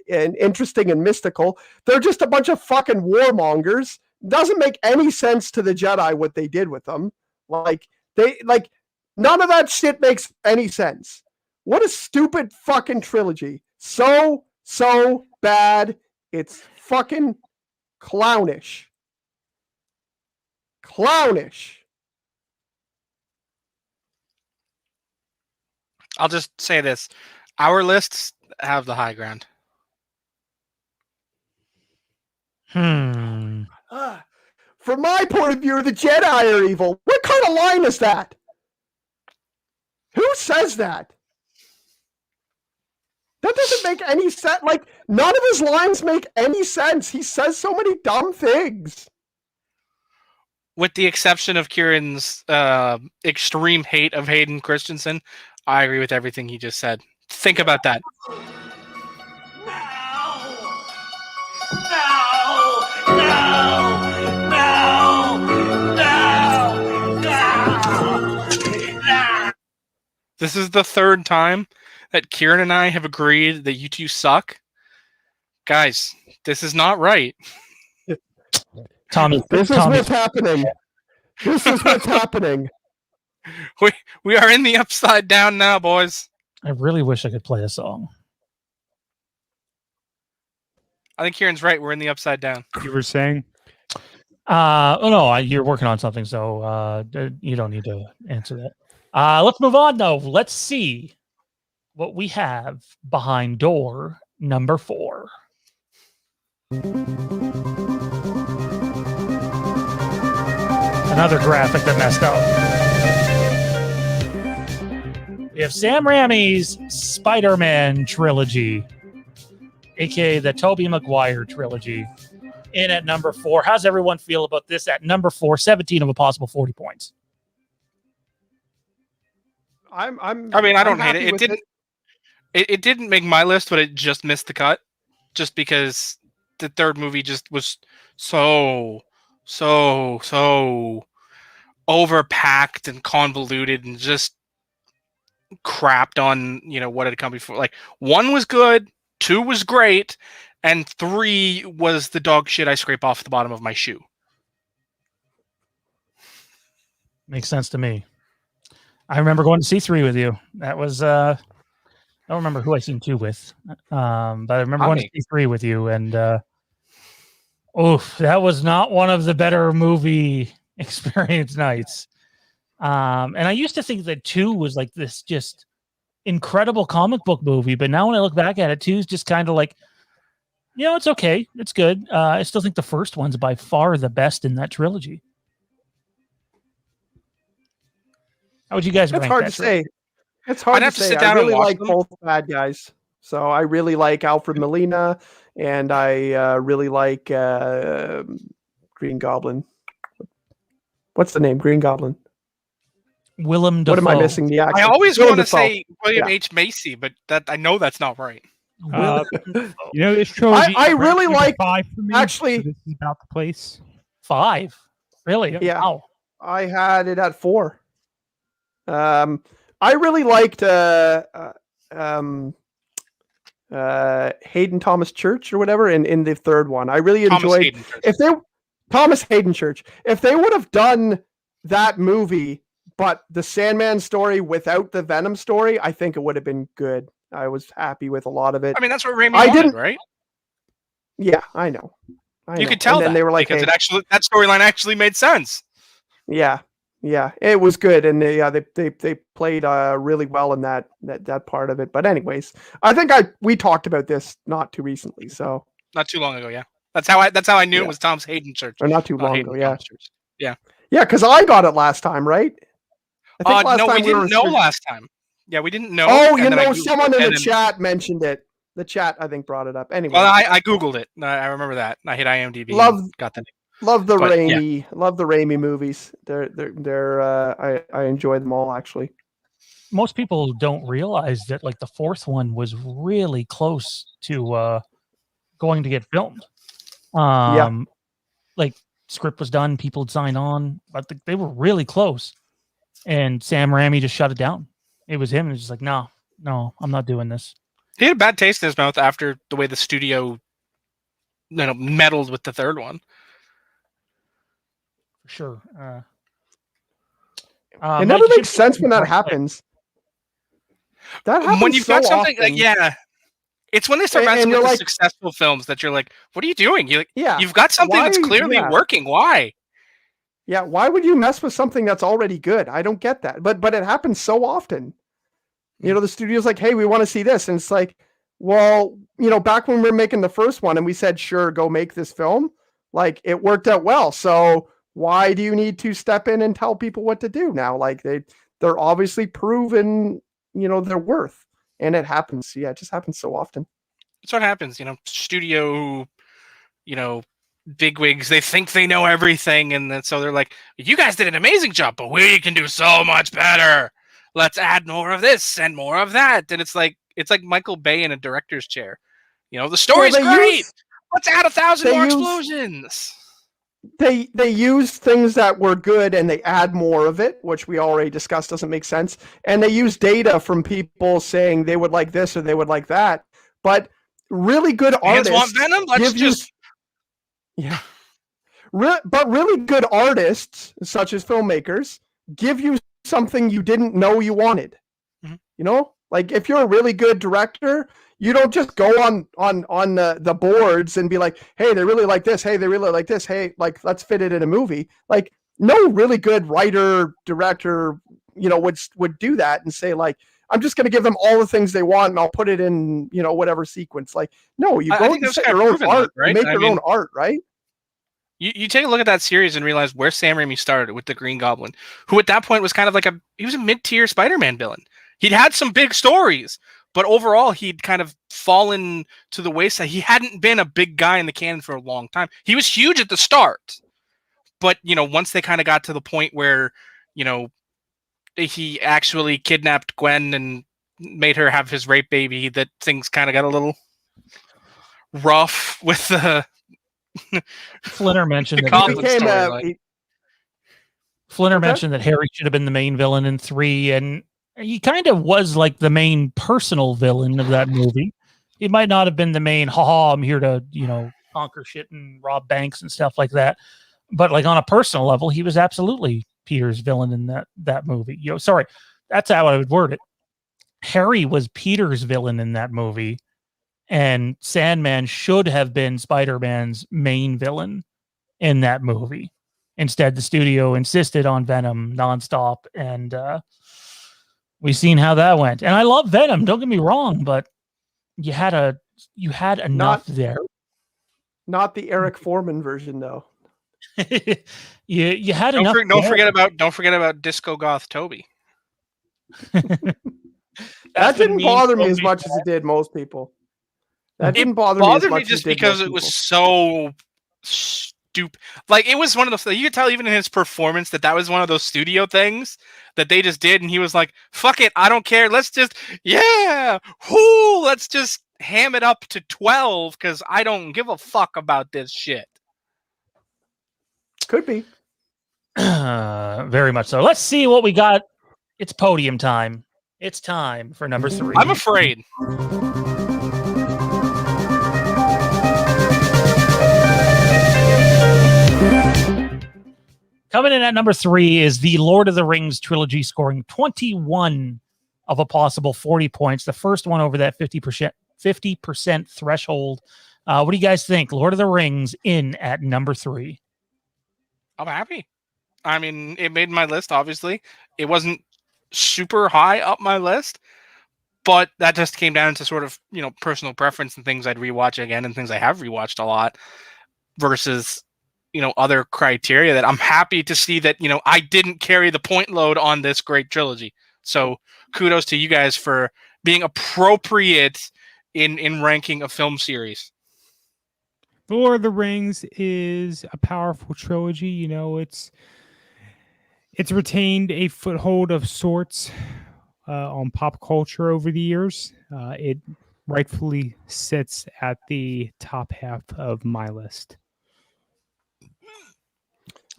interesting and mystical. They're just a bunch of fucking warmongers. Doesn't make any sense to the Jedi what they did with them. Like none of that shit makes any sense. What a stupid fucking trilogy. So bad. It's fucking clownish. Clownish. I'll just say this. Our lists have the high ground. From my point of view, the Jedi are evil. What kind of line is that? Who says that? That doesn't make any sense. Like, none of his lines make any sense. He says so many dumb things. With the exception of Kieran's extreme hate of Hayden Christensen, I agree with everything he just said. Think about that. This is the 3rd time that Kieran and I have agreed that you 2 suck. Guys, this is not right. Tommy, this is what's happening. This is what's happening. We are in the upside down now, boys. I really wish I could play a song. I think Kieran's right. We're in the upside down. You were saying? No, you're working on something, so you don't need to answer that. Let's move on, though. Let's see what we have behind door number 4. Another graphic that messed up. We have Sam Raimi's Spider-Man trilogy, aka the Tobey Maguire trilogy, in at number 4. How's everyone feel about this at number 4? 17 of a possible 40 points. I don't hate it. It didn't make my list, but it just missed the cut, just because the third movie just was so overpacked and convoluted and just crapped on, what had come before. Like 1 was good, 2 was great, and 3 was the dog shit I scrape off the bottom of my shoe. Makes sense to me. I remember going to see 3 with you. That was I don't remember who I seen 2 with, but I remember going to see 3 with you, and that was not one of the better movie experience nights. And I used to think that 2 was like this just incredible comic book movie, but now when I look back at it, 2 is just kind of like, it's okay, it's good. I still think the first one's by far the best in that trilogy. How would you guys rank That's hard that to say. It's hard I'd to have to say. sit I down and really watch like them. both bad guys. So I really like Alfred Molina, and I really like Green Goblin. What's the name? Green Goblin. Willem Dafoe. What am I missing? The accent. I always Willem want to Dafoe. say William Yeah. H. Macy, but I know that's not right. Willem Dafoe. This trilogy. I really ranks like- 5 for me, actually- so this is about the place. 5. Really? Yeah. Wow. I had it at 4. I really liked Hayden Thomas Church or whatever in the third one. I really enjoyed Thomas Hayden Church. If they would have done that movie, but the Sandman story without the Venom story, I think it would have been good. I was happy with a lot of it. I mean, that's what Raimi wanted, right? Yeah, I know. You could tell and then that they were like, because hey, that storyline actually made sense. yeah, it was good, and they played really well in that part of it. But anyways, I think we talked about this not too recently, so Not too long ago, yeah. That's how I knew it was Tom's Hayden Church. or not too long Hayden ago, yeah. Thomas Church. Yeah, because I got it last time, right? I think no, we time didn't were know last time. Yeah, we didn't know. Oh, and then I Googled someone it, in and the then- chat mentioned it. The chat, I think, brought it up. Anyway, Well, I Googled it. I remember that. I hit IMDb. Got the name. love the but, yeah. Raimi movies. I enjoy them all actually. Most people don't realize that like the fourth one was really close to going to get filmed. Like script was done, people had signed on, but they were really close. And Sam Raimi just shut it down. It was him. It was just like, no, I'm not doing this. He had a bad taste in his mouth after the way the studio, meddled with the third one. For sure. It never makes sense when that happens. That happens When you've so got something, often. it's when they start And messing you're with the like- successful films that you're like, what are you doing? Yeah, You've got something that's Why- clearly yeah. working. Why? yeah. Why would you mess with something that's already good? I don't get that. But it happens so often. The studio's like, hey, we want to see this, and it's like, well, back when we were making the first one, and we said, sure, go make this film. Like it worked out well. So why do you need to step in and tell people what to do now? Like they're obviously proven, their worth, and it happens. Yeah, it just happens so often. That's what happens. Studio, bigwigs, they think they know everything, and then so they're like, you guys did an amazing job, but we can do so much better. Let's add more of this and more of that. And it's like Michael Bay in a director's chair. The story's great. Let's add 1,000 more explosions. They use things that were good and they add more of it, which we already discussed doesn't make sense. And they use data from people saying they would like this or they would like that. But really good artists want Venom? Let's just but really good artists, such as filmmakers, give you something you didn't know you wanted. Mm-hmm. Like if you're a really good director, you don't just go on the boards and be like, hey, they really like this. Hey, they really like this. Hey, like let's fit it in a movie. Like no really good writer, director, would do that and say like, I'm just going to give them all the things they want and I'll put it in, whatever sequence. Like, no, you I go think and that's set kind your of own proven, art, right? make I your mean, own art, right? You take a look at that series and realize where Sam Raimi started with the Green Goblin, who at that point was kind of like he was a mid-tier Spider-Man villain. He'd had some big stories, but overall he'd kind of fallen to the wayside. He hadn't been a big guy in the canon for a long time. He was huge at the start, but once they kind of got to the point where, he actually kidnapped Gwen and made her have his rape baby, that things kind of got a little rough with the Flinner mentioned that Goblin Became storyline. Flinner Okay. mentioned that Harry should have been the main villain in 3, and he kind of was like the main personal villain of that movie. He might not have been the main, I'm here to, conquer shit and rob banks and stuff like that. But like on a personal level, he was absolutely Peter's villain in that movie. Sorry, that's how I would word it. Harry was Peter's villain in that movie, and Sandman should have been Spider-Man's main villain in that movie. Instead, the studio insisted on Venom nonstop, and we've seen how that went. And I love Venom, don't get me wrong, but you had enough there. Not the Eric Foreman version, though. you had Don't enough. Don't forget about Disco Goth Toby. That didn't bother me as much as it did most people. That didn't bother me as much just as it did because most it was people. so stupid. Like, it was one of those. You could tell even in his performance that was one of those studio things that they just did, and he was like, "Fuck it, I don't care. Let's just let's just ham it up to 12 because I don't give a fuck about this shit." Could be. Very much so. Let's see what we got. It's podium time. It's time for number 3. I'm afraid. Coming in at number 3 is the Lord of the Rings trilogy, scoring 21 of a possible 40 points. The first one over that 50% threshold. What do you guys think? Lord of the Rings in at number 3. I'm happy. I mean, it made my list, obviously. It wasn't super high up my list, but that just came down to sort of, personal preference and things I'd rewatch again and things I have rewatched a lot versus, other criteria that I'm happy to see that, I didn't carry the point load on this great trilogy. So kudos to you guys for being appropriate in ranking a film series. The Lord of the Rings is a powerful trilogy. It's retained a foothold of sorts on pop culture over the years. It rightfully sits at the top half of my list.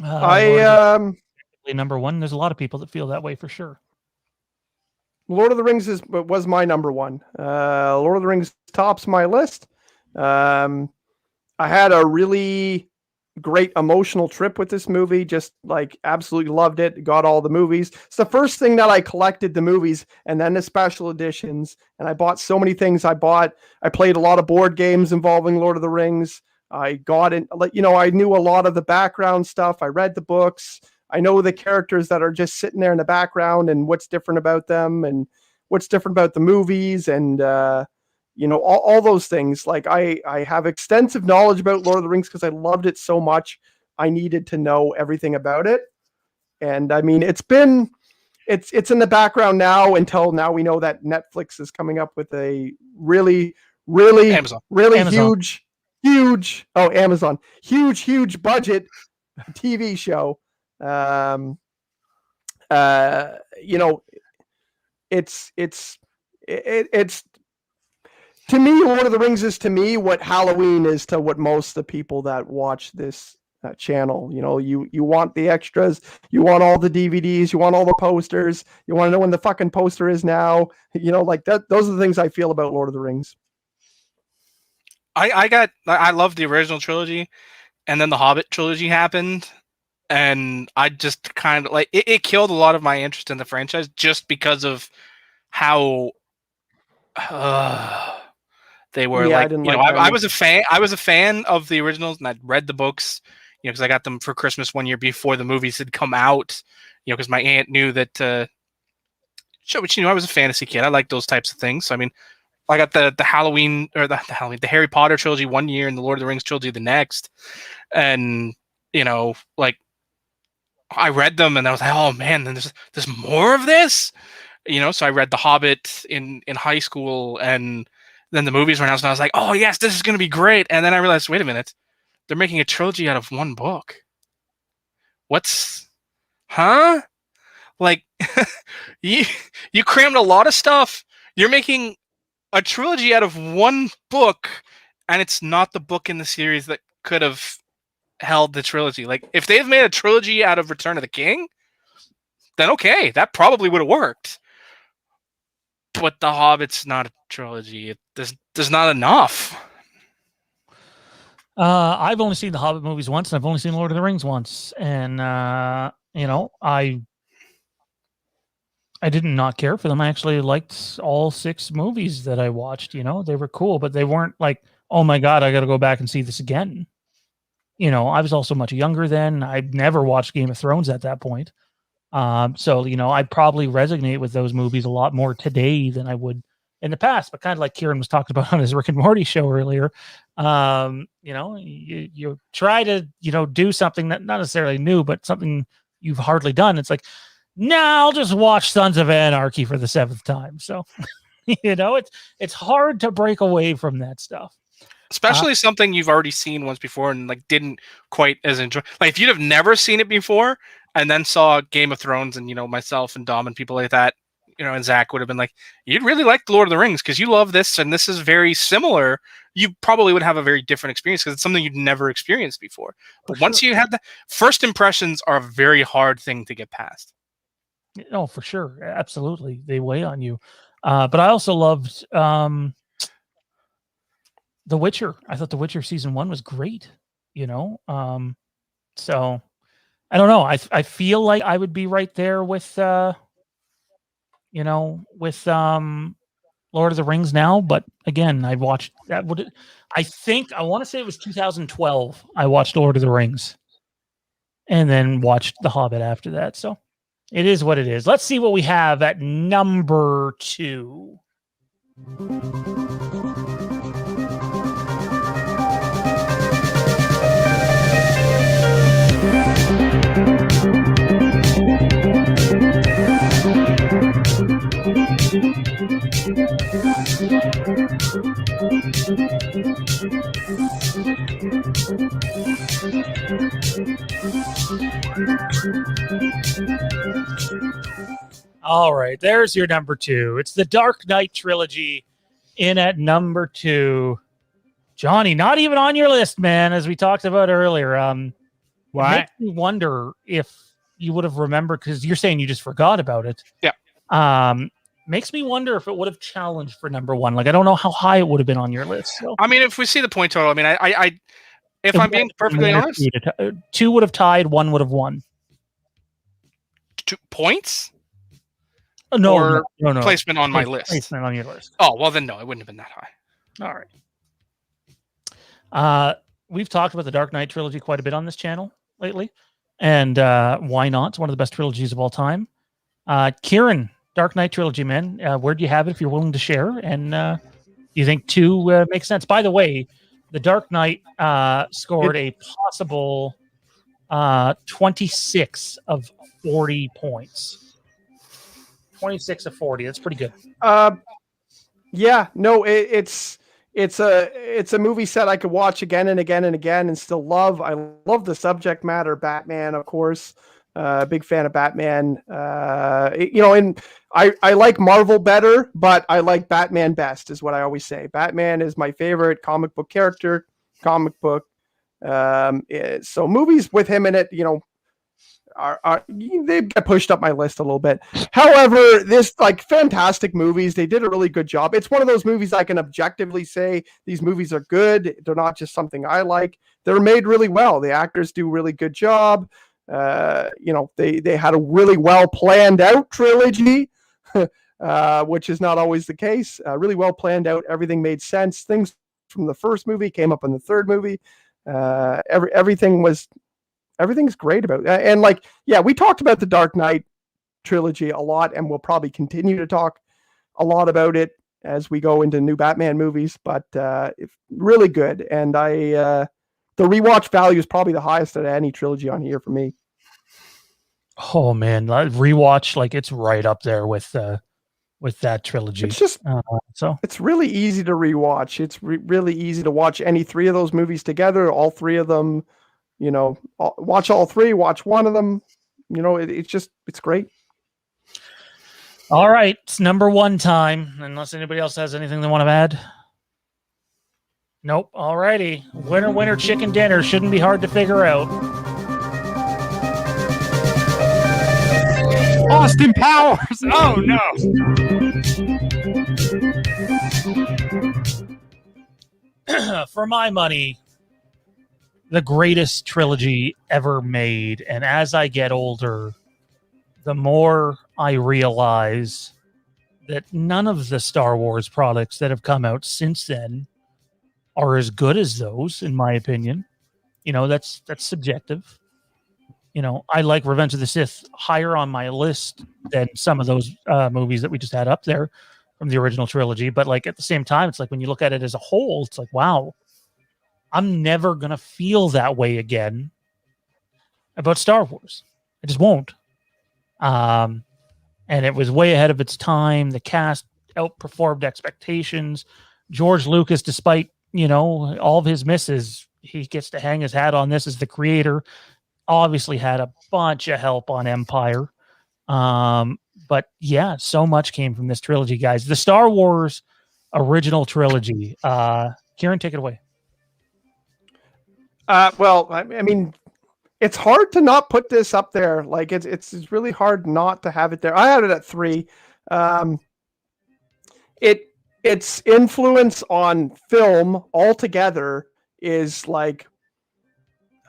Number 1. There's a lot of people that feel that way for sure. Lord of the Rings was my number 1. Lord of the Rings tops my list. I had a really great emotional trip with this movie. Just like absolutely loved it. Got all the movies. It's the first thing that I collected, the movies and then the special editions. And I bought so many things. I played a lot of board games involving Lord of the Rings. I got in, I knew a lot of the background stuff. I read the books. I know the characters that are just sitting there in the background and what's different about them and what's different about the movies and, all those things. Like I have extensive knowledge about Lord of the Rings because I loved it so much. I needed to know everything about it. And I mean, it's in the background now until now we know that Netflix is coming up with a really, really, Amazon. really Amazon. huge budget TV show. It's to me, Lord of the Rings is to me what Halloween is to what most of the people that watch this channel. You want the extras, you want all the DVDs, you want all the posters, you want to know when the fucking poster is now. Like that. Those are the things I feel about Lord of the Rings. I love the original trilogy, and then the Hobbit trilogy happened, and I just kind of like it killed a lot of my interest in the franchise just because of how they were. Yeah, like, I didn't you know, like I was a fan. I was a fan of the originals, and I'd read the books, because I got them for Christmas one year before the movies had come out. Because my aunt knew that Sure, but I was a fantasy kid. I like those types of things. So, I mean, I got the Halloween or the Harry Potter trilogy one year and the Lord of the Rings trilogy the next, and like I read them and I was like, oh man, then there's more of this, So I read The Hobbit in high school, and then the movies were announced, and I was like, oh yes, this is gonna be great. And then I realized, wait a minute, they're making a trilogy out of one book. Huh? Like, you crammed a lot of stuff. You're making a trilogy out of one book, and it's not the book in the series that could have held the trilogy. Like, if they've made a trilogy out of Return of the King, then okay, that probably would have worked. But The Hobbit's not a trilogy. There's not enough. I've only seen the Hobbit movies once, and I've only seen Lord of the Rings once, and I did not care for them. I actually liked all 6 movies that I watched. They were cool, but they weren't like, oh my god, I got to go back and see this again. I was also much younger then. I'd never watched Game of Thrones at that point. So I'd probably resonate with those movies a lot more today than I would in the past. But kind of like Kieran was talking about on his Rick and Morty show earlier, you try to do something that not necessarily new, but something you've hardly done. It's like, I'll just watch Sons of Anarchy for the 7th time. So it's hard to break away from that stuff. Especially something you've already seen once before and like didn't quite as enjoy. Like if you'd have never seen it before and then saw Game of Thrones, and myself and Dom and people like that, and Zach would have been like, you'd really like The Lord of the Rings because you love this and this is very similar. You probably would have a very different experience because it's something you'd never experienced before. But once you have the first impressions are a very hard thing to get past. Oh, for sure. Absolutely. They weigh on you. But I also loved The Witcher. I thought The Witcher season 1 was great, so I don't know. I feel like I would be right there with Lord of the Rings now, but again, I watched that. I want to say it was 2012. I watched Lord of the Rings and then watched The Hobbit after that. So it is what it is. Let's see what we have at number 2. All right, there's your number 2. It's the Dark Knight trilogy in at number 2. Johnny, not even on your list, man, as we talked about earlier. Why? Makes me wonder if you would have remembered, because you're saying you just forgot about it. Yeah. Makes me wonder if it would have challenged for number 1. Like, I don't know how high it would have been on your list. So. I mean, if we see the point total, I mean, I if I'm being perfectly honest, 2 would have tied, 1 would have won. 2 points? No. Placement on my list. Placement on your list. Oh, well then no, it wouldn't have been that high. All right. We've talked about the Dark Knight trilogy quite a bit on this channel lately. And why not? It's one of the best trilogies of all time. Kieran, Dark Knight trilogy, man. Where do you have it if you're willing to share? And do you think 2 makes sense? By the way, the Dark Knight scored a possible 26 of 40 points. 26 of 40. That's pretty good. Yeah, no, it's a movie set I could watch again and again and again and still love. I love the subject matter. Batman, of course. Big fan of Batman. And I like Marvel better, but I like Batman best, is what I always say. Batman is my favorite comic book character. So movies with him in it, they get pushed up my list a little bit. However, this fantastic movies, they did a really good job. It's one of those movies I can objectively say these movies are good. They're not just something I like. They're made really well. The actors do a really good job. They had a really well planned out trilogy, which is not always the case. Really well planned out. Everything made sense. Things from the first movie came up in the third movie. Everything's great about it. And we talked about The Dark Knight trilogy a lot, and we'll probably continue to talk a lot about it as we go into new Batman movies. But it's really good, and the rewatch value is probably the highest of any trilogy on here for me. Oh man, rewatch, like it's right up there with that trilogy. It's just so it's really easy to rewatch. It's really easy to watch any three of those movies together, all three of them. You know, watch all three, watch one of them. You know, it's great. All right, it's number one time. Unless anybody else has anything they want to add. Nope. All righty. Winner, chicken dinner shouldn't be hard to figure out. Austin Powers. Oh no. For my money, the greatest trilogy ever made. And as I get older, the more I realize that none of the Star Wars products that have come out since then are as good as those, in my opinion. You know, that's subjective. You know, I like Revenge of the Sith higher on my list than some of those movies that we just had up there from the original trilogy. But like at the same time, it's like when you look at it as a whole, it's like, wow, I'm never going to feel that way again about Star Wars. I just won't. And it was way ahead of its time. The cast outperformed expectations. George Lucas, despite, you know, all of his misses, he gets to hang his hat on this as the creator. Obviously had a bunch of help on Empire. But yeah, so much came from this trilogy, guys. The Star Wars original trilogy. Kieran, take it away. Well, I mean, it's hard to not put this up there. Like it's really hard not to have it there. I had it at 3. Its influence on film altogether is like,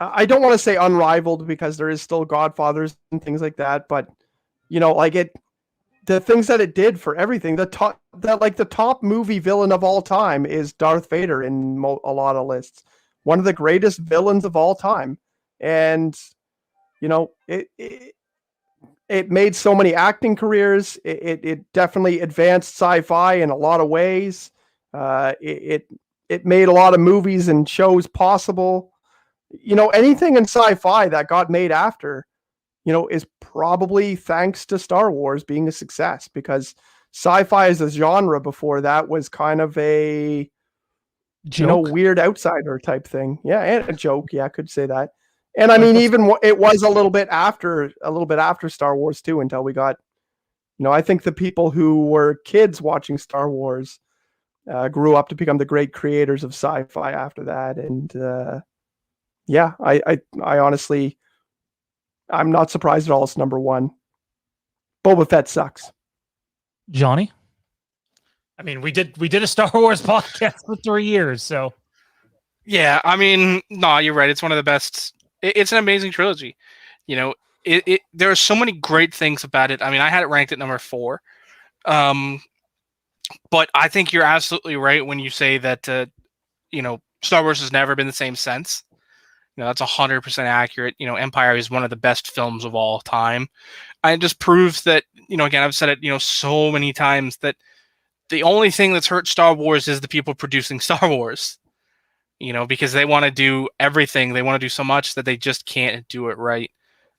I don't want to say unrivaled because there is still Godfathers and things like that, but you know, like the things that it did for everything. The top movie villain of all time is Darth Vader in a lot of lists. One of the greatest villains of all time. And, you know, it made so many acting careers. It definitely advanced sci-fi in a lot of ways. It made a lot of movies and shows possible. You know, anything in sci-fi that got made after, you know, is probably thanks to Star Wars being a success, because sci-fi as a genre before that was kind of a Joke. You know, weird outsider type thing. Yeah, and a joke. Yeah, I could say that. And I mean, even it was a little bit after Star Wars too, until we got, you know, I think the people who were kids watching Star Wars grew up to become the great creators of sci-fi after that. And yeah, I honestly, I'm not surprised at all. It's number 1. Boba Fett sucks. Johnny? I mean, we did a Star Wars podcast for 3 years, so. Yeah, I mean, no, you're right. It's one of the best. It's an amazing trilogy. You know, there are so many great things about it. I mean, I had it ranked at number 4. But I think you're absolutely right when you say that, you know, Star Wars has never been the same since. You know, that's 100% accurate. You know, Empire is one of the best films of all time. And it just proves that, you know, again, I've said it, you know, so many times that the only thing that's hurt Star Wars is the people producing Star Wars, you know, because they want to do everything. They want to do so much that they just can't do it right.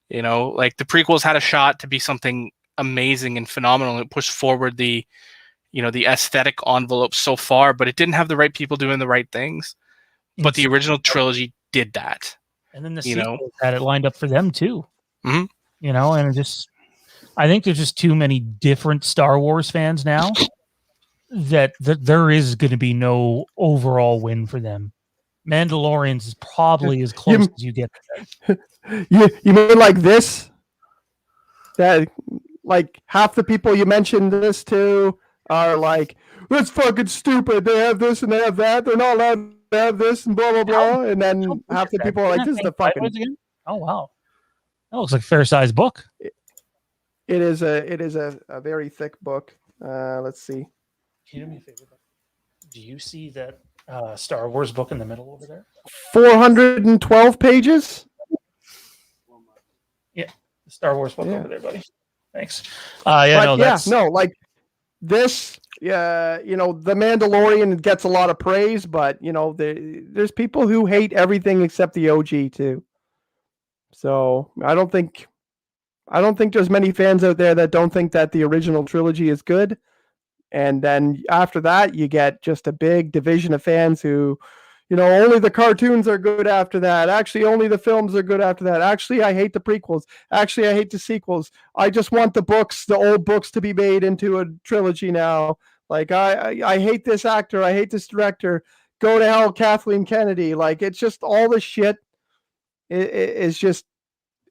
You know, like the prequels had a shot to be something amazing and phenomenal. It pushed forward the, you know, the aesthetic envelope so far, but it didn't have the right people doing the right things. But the original trilogy did that. And then the sequels had it lined up for them too. Mm-hmm. You know, and I think there's just too many different Star Wars fans now that there is going to be no overall win for them. Mandalorians is probably as close as you get. You mean like this? That like half the people you mentioned this to are like, that's fucking stupid. They have this and they have that. They're not allowed to have this and blah blah blah. And then half the people are like, this is the fucking. Oh wow, that looks like a fair sized book. It is a very thick book. Let's see. Can you do me a favor? Do you see that Star Wars book in the middle over there? 412 pages. Yeah, the Star Wars book over there, buddy. Thanks. Like this. Yeah, The Mandalorian gets a lot of praise, but there's people who hate everything except the OG too. So I don't think there's many fans out there that don't think that the original trilogy is good. And then after that, you get just a big division of fans who, only the cartoons are good after that. Actually, only the films are good after that. Actually, I hate the prequels. Actually, I hate the sequels. I just want the old books to be made into a trilogy now. Like, I hate this actor. I hate this director. Go to hell, Kathleen Kennedy. Like, it's just all the shit. It's just,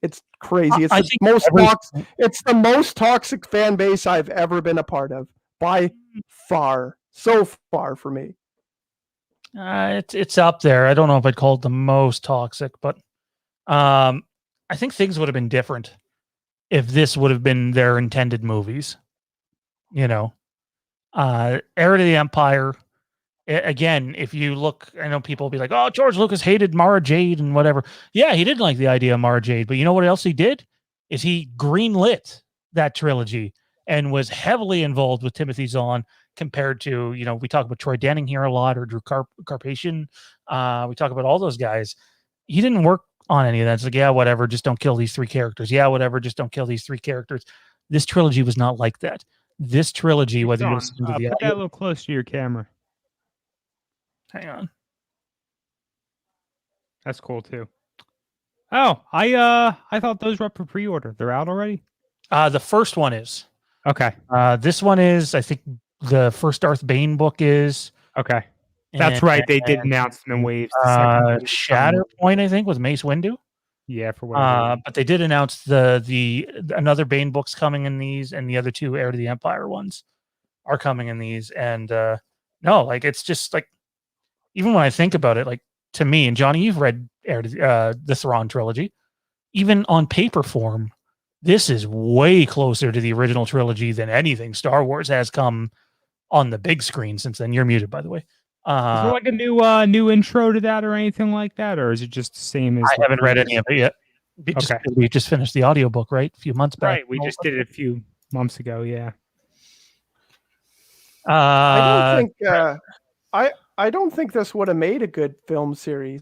it's crazy. It's the most toxic fan base I've ever been a part of. By far, so far for me. It's up there. I don't know if I'd call it the most toxic, but I think things would have been different if this would have been their intended movies. Heir to the Empire. Again, if you look, I know people will be like, "Oh, George Lucas hated Mara Jade and whatever." Yeah, he didn't like the idea of Mara Jade, but you know what else he did? Is he greenlit that trilogy and was heavily involved with Timothy Zahn compared to, we talk about Troy Denning here a lot, or Drew Karpyshyn. We talk about all those guys. He didn't work on any of that. It's like, yeah, whatever, just don't kill these three characters. Yeah, whatever, just don't kill these three characters. This trilogy was not like that. This trilogy, whether you listen to the put that a little close to your camera. Hang on. That's cool too. Oh, I thought those were up for pre-order. They're out already? The first one is. Okay. This one is, I think the first Darth Bane book is. Okay. That's right. They did announce them in waves. Shatterpoint, I think, with Mace Windu. Yeah, for whatever. But they did announce the another Bane book's coming in these, and the other two Heir to the Empire ones are coming in these. And no, like, it's just like, even when I think about it, like, to me, and Johnny, you've read the Thrawn trilogy, even on paper form, this is way closer to the original trilogy than anything Star Wars has come on the big screen since then. You're muted, by the way. Is there like a new intro to that or anything like that, or is it just the same as? I haven't read any of it yet. We just finished the audiobook, right? A few months back. Right, we just did it a few months ago. Yeah. I don't think this would have made a good film series.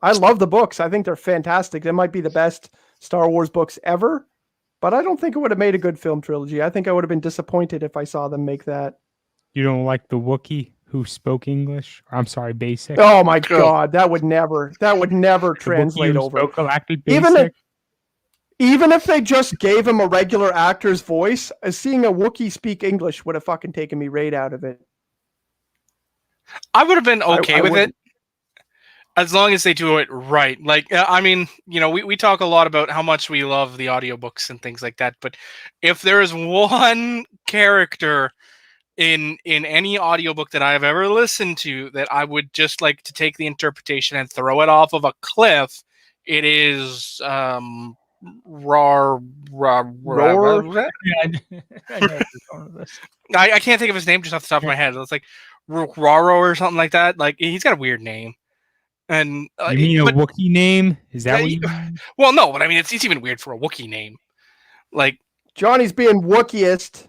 I love the books. I think they're fantastic. They might be the best Star Wars books ever, but I don't think it would have made a good film trilogy. I think I would have been disappointed if I saw them make that. You don't like the Wookiee who spoke English? I'm sorry, basic. Oh my God, that would never translate over. Even if they just gave him a regular actor's voice, seeing a Wookiee speak English would have fucking taken me right out of it. I would have been okay with it, as long as they do it right. Like, I mean, we talk a lot about how much we love the audiobooks and things like that, but if there is one character in any audiobook that I've ever listened to that I would just like to take the interpretation and throw it off of a cliff, it is Roar. I can't think of his name just off the top of my head. It's like Raro or something like that. Like, he's got a weird name. And you mean a Wookiee name? Is that what you mean? Well, no, but I mean, it's even weird for a Wookiee name. Like, Johnny's being Wookieist.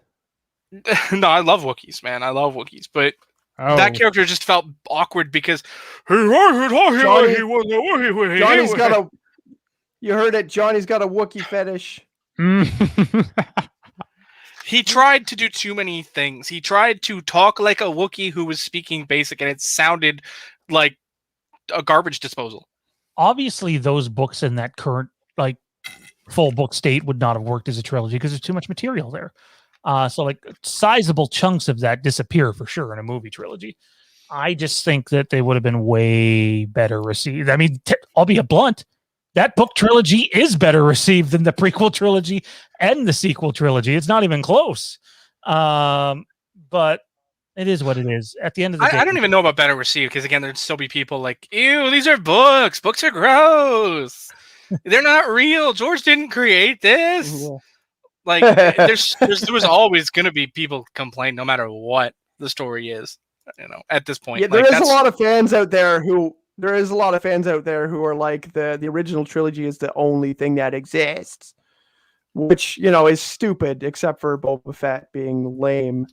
No, I love Wookiees, man. I love Wookiees, but that character just felt awkward because Johnny's got a. You heard it. Johnny's got a Wookiee fetish. He tried to do too many things. He tried to talk like a Wookiee who was speaking basic, and it sounded like a garbage disposal. Obviously, those books in that current full book state would not have worked as a trilogy because there's too much material there. So like sizable chunks of that disappear for sure in a movie trilogy. I just think that they would have been way better received. I mean, I'll be blunt. That book trilogy is better received than the prequel trilogy and the sequel trilogy. It's not even close. But it is what it is. At the end of the day, I don't even know about better received because, again, there'd still be people like, ew, these are books. Books are gross. They're not real. George didn't create this. Yeah. Like, there was always going to be people complain no matter what the story is, at this point. Yeah, there is a lot of fans out there who are like the original trilogy is the only thing that exists. which is stupid, except for Boba Fett being lame.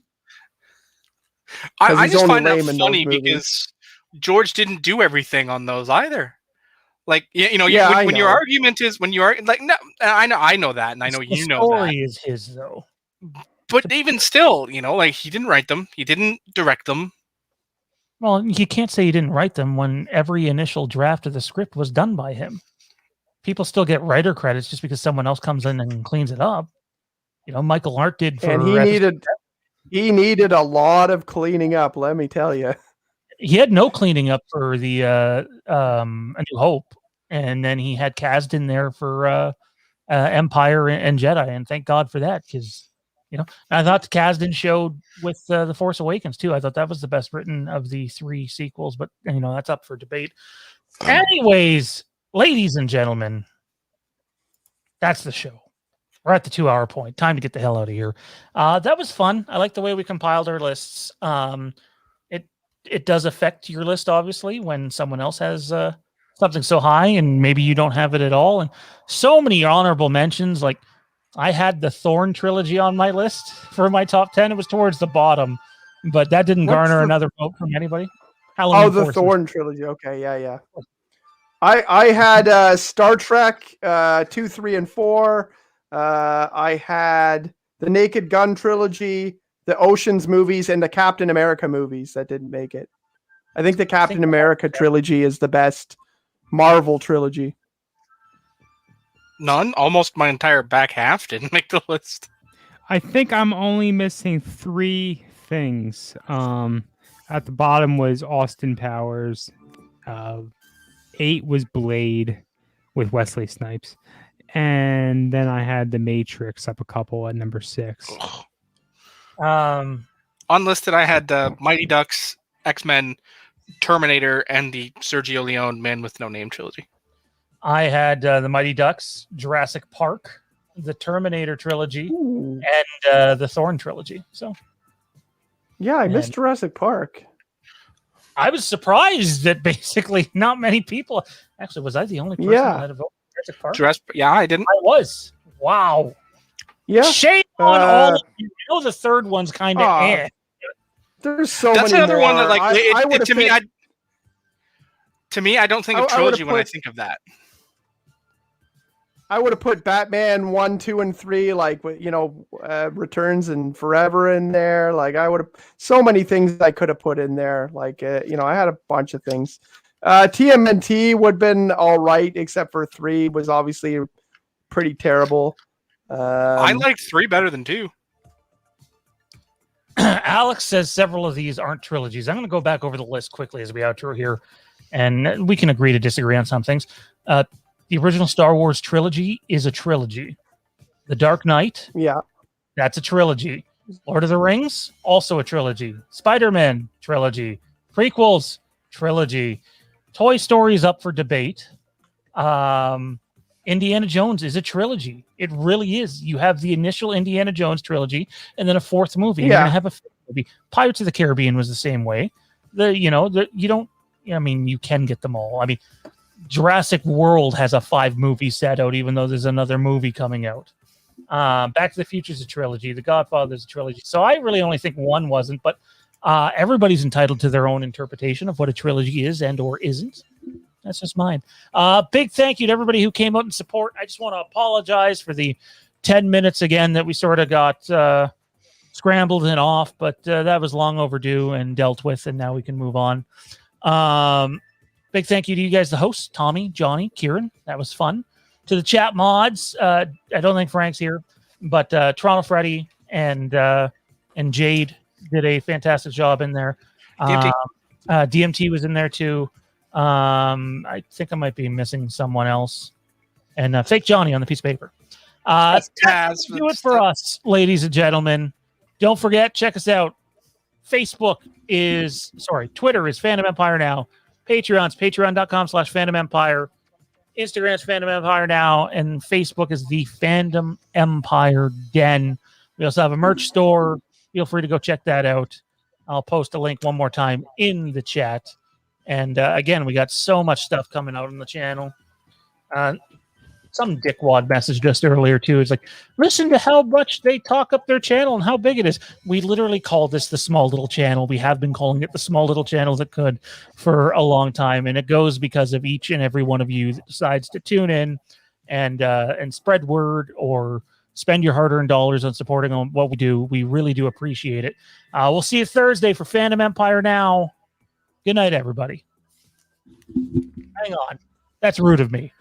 I he's just only find that lame in those funny movies. because George didn't do everything on those either. Like I when your know. argument is when you are like no, I know that, and I know The you know story that. is his though. But even still, like he didn't write them, he didn't direct them. Well, you can't say he didn't write them when every initial draft of the script was done by him. People still get writer credits just because someone else comes in and cleans it up. Michael Hart did for. And he needed a lot of cleaning up. Let me tell you. He had no cleaning up for the A New Hope, and then he had Kasdan there for Empire and Jedi, and thank God for that, because I thought the Kasdan showed with the Force Awakens too. I thought that was the best written of the 3 sequels, but that's up for debate. Anyways, ladies and gentlemen, that's the show. We're at the 2-hour point. Time to get the hell out of here. That was fun. I like the way we compiled our lists. It does affect your list, obviously, when someone else has something so high and maybe you don't have it at all. And so many honorable mentions. Like I had the Thorn trilogy on my list for my top 10. It was towards the bottom, but that didn't garner another vote from anybody. Halloween Forces. Thorn trilogy. Okay, yeah. I had Star Trek 2, 3, and 4. I had the Naked Gun trilogy, the Oceans movies, and the Captain America movies that didn't make it. I think the Captain America trilogy is the best Marvel trilogy. None. Almost my entire back half didn't make the list. I think I'm only missing 3 things. At the bottom was Austin Powers. 8 was Blade with Wesley Snipes. And then I had The Matrix up a couple at number 6. Unlisted, I had Mighty Ducks, X-Men, Terminator, and the Sergio Leone Man with No Name trilogy. I had the Mighty Ducks, Jurassic Park, the Terminator trilogy, and the Thorn trilogy. So, yeah, I missed Jurassic Park. I was surprised that basically not many people. Actually, was I the only person that had a vote for Jurassic Park? Yeah, I didn't. I was. Wow. Yeah. Shame on all of you. The third one's kind of There's so That's many another more. one that like to me, I don't think of trilogy when I think of that. I would have put Batman 1, 2, and 3, like Returns and Forever in there. Like I would have so many things I could have put in there. Like I had a bunch of things. TMNT would have been all right, except for 3 was obviously pretty terrible. I like 3 better than 2. Alex says several of these aren't trilogies. I'm going to go back over the list quickly as we outro here, and we can agree to disagree on some things. The original Star Wars trilogy is a trilogy. The Dark Knight, that's a trilogy. Lord of the Rings, also a trilogy. Spider-Man, trilogy. Prequels, trilogy. Toy Story is up for debate. Indiana Jones is a trilogy. It really is. You have the initial Indiana Jones trilogy and then a 4th movie. You're going to have a 5th movie. Pirates of the Caribbean was the same way. You can get them all. I mean, Jurassic World has a 5-movie set out, even though there's another movie coming out. Back to the Future is a trilogy. The Godfather is a trilogy. So I really only think 1 wasn't, but everybody's entitled to their own interpretation of what a trilogy is and or isn't. That's just mine. Big thank you to everybody who came out and support. I just want to apologize for the 10 minutes again that we sort of got scrambled and off, but that was long overdue and dealt with, and now we can move on. Big thank you to you guys, the hosts, Tommy, Johnny, Kieran. That was fun. To the chat mods, I don't think Frank's here, but Toronto Freddy and Jade did a fantastic job in there. DMT was in there too. I think I might be missing someone else. And Fake Johnny on the piece of paper. That's do it for us, ladies and gentlemen. Don't forget, check us out. Twitter is Fandom Empire Now. Patreon's patreon.com/Fandom Empire. Instagram's Fandom Empire Now. And Facebook is the Fandom Empire Den. We also have a merch store. Feel free to go check that out. I'll post a link one more time in the chat. And again, we got so much stuff coming out on the channel. some dickwad message just earlier too. It's like, listen to how much they talk up their channel and how big it is. We literally call this the small little channel. We have been calling it the small little channel that could for a long time, and it goes because of each and every one of you that decides to tune in and spread word or spend your hard-earned dollars on supporting on what we do. We really do appreciate it. We'll see you Thursday for Fandom Empire Now. Good night, everybody. Hang on. That's rude of me.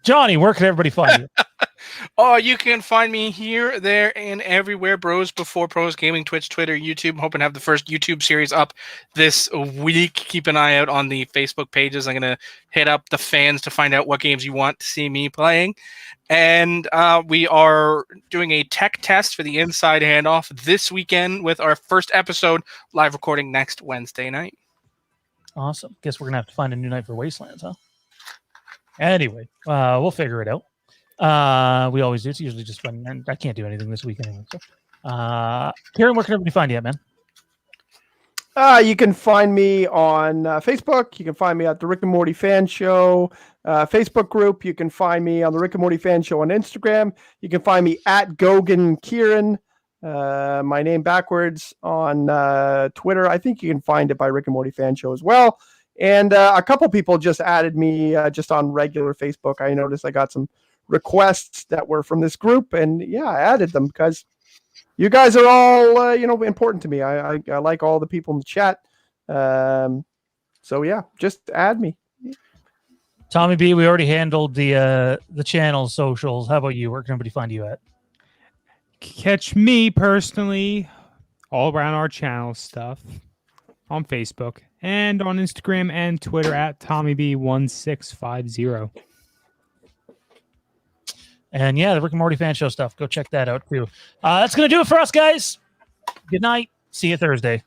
Johnny, where can everybody find you? Oh, you can find me here, there, and everywhere. Bros Before Pros Gaming, Twitch, Twitter, YouTube. I'm hoping to have the first YouTube series up this week. Keep an eye out on the Facebook pages. I'm going to hit up the fans to find out what games you want to see me playing. And we are doing a tech test for the Inside Handoff this weekend with our first episode live recording next Wednesday night. Awesome. Guess we're going to have to find a new night for Wastelands, huh? Anyway, we'll figure it out. We always do. It's usually just fun. And I can't do anything this week anyway. So, Kieran, where can everybody find you at, man? You can find me on Facebook. You can find me at the Rick and Morty Fan Show Facebook group. You can find me on the Rick and Morty Fan Show on Instagram. You can find me at Gogan Kieran, my name backwards, on Twitter. I think you can find it by Rick and Morty Fan Show as well. And a couple people just added me just on regular Facebook. I noticed I got some requests that were from this group, and yeah, I added them because you guys are all important to me. I like all the people in the chat. So yeah, just add me. Tommy B, we already handled the channel socials. How about you? Where can everybody find you at? Catch me personally all around our channel stuff on Facebook and on Instagram and Twitter at TommyB1650. And yeah, the Rick and Morty Fan Show stuff. Go check that out too. That's going to do it for us, guys. Good night. See you Thursday.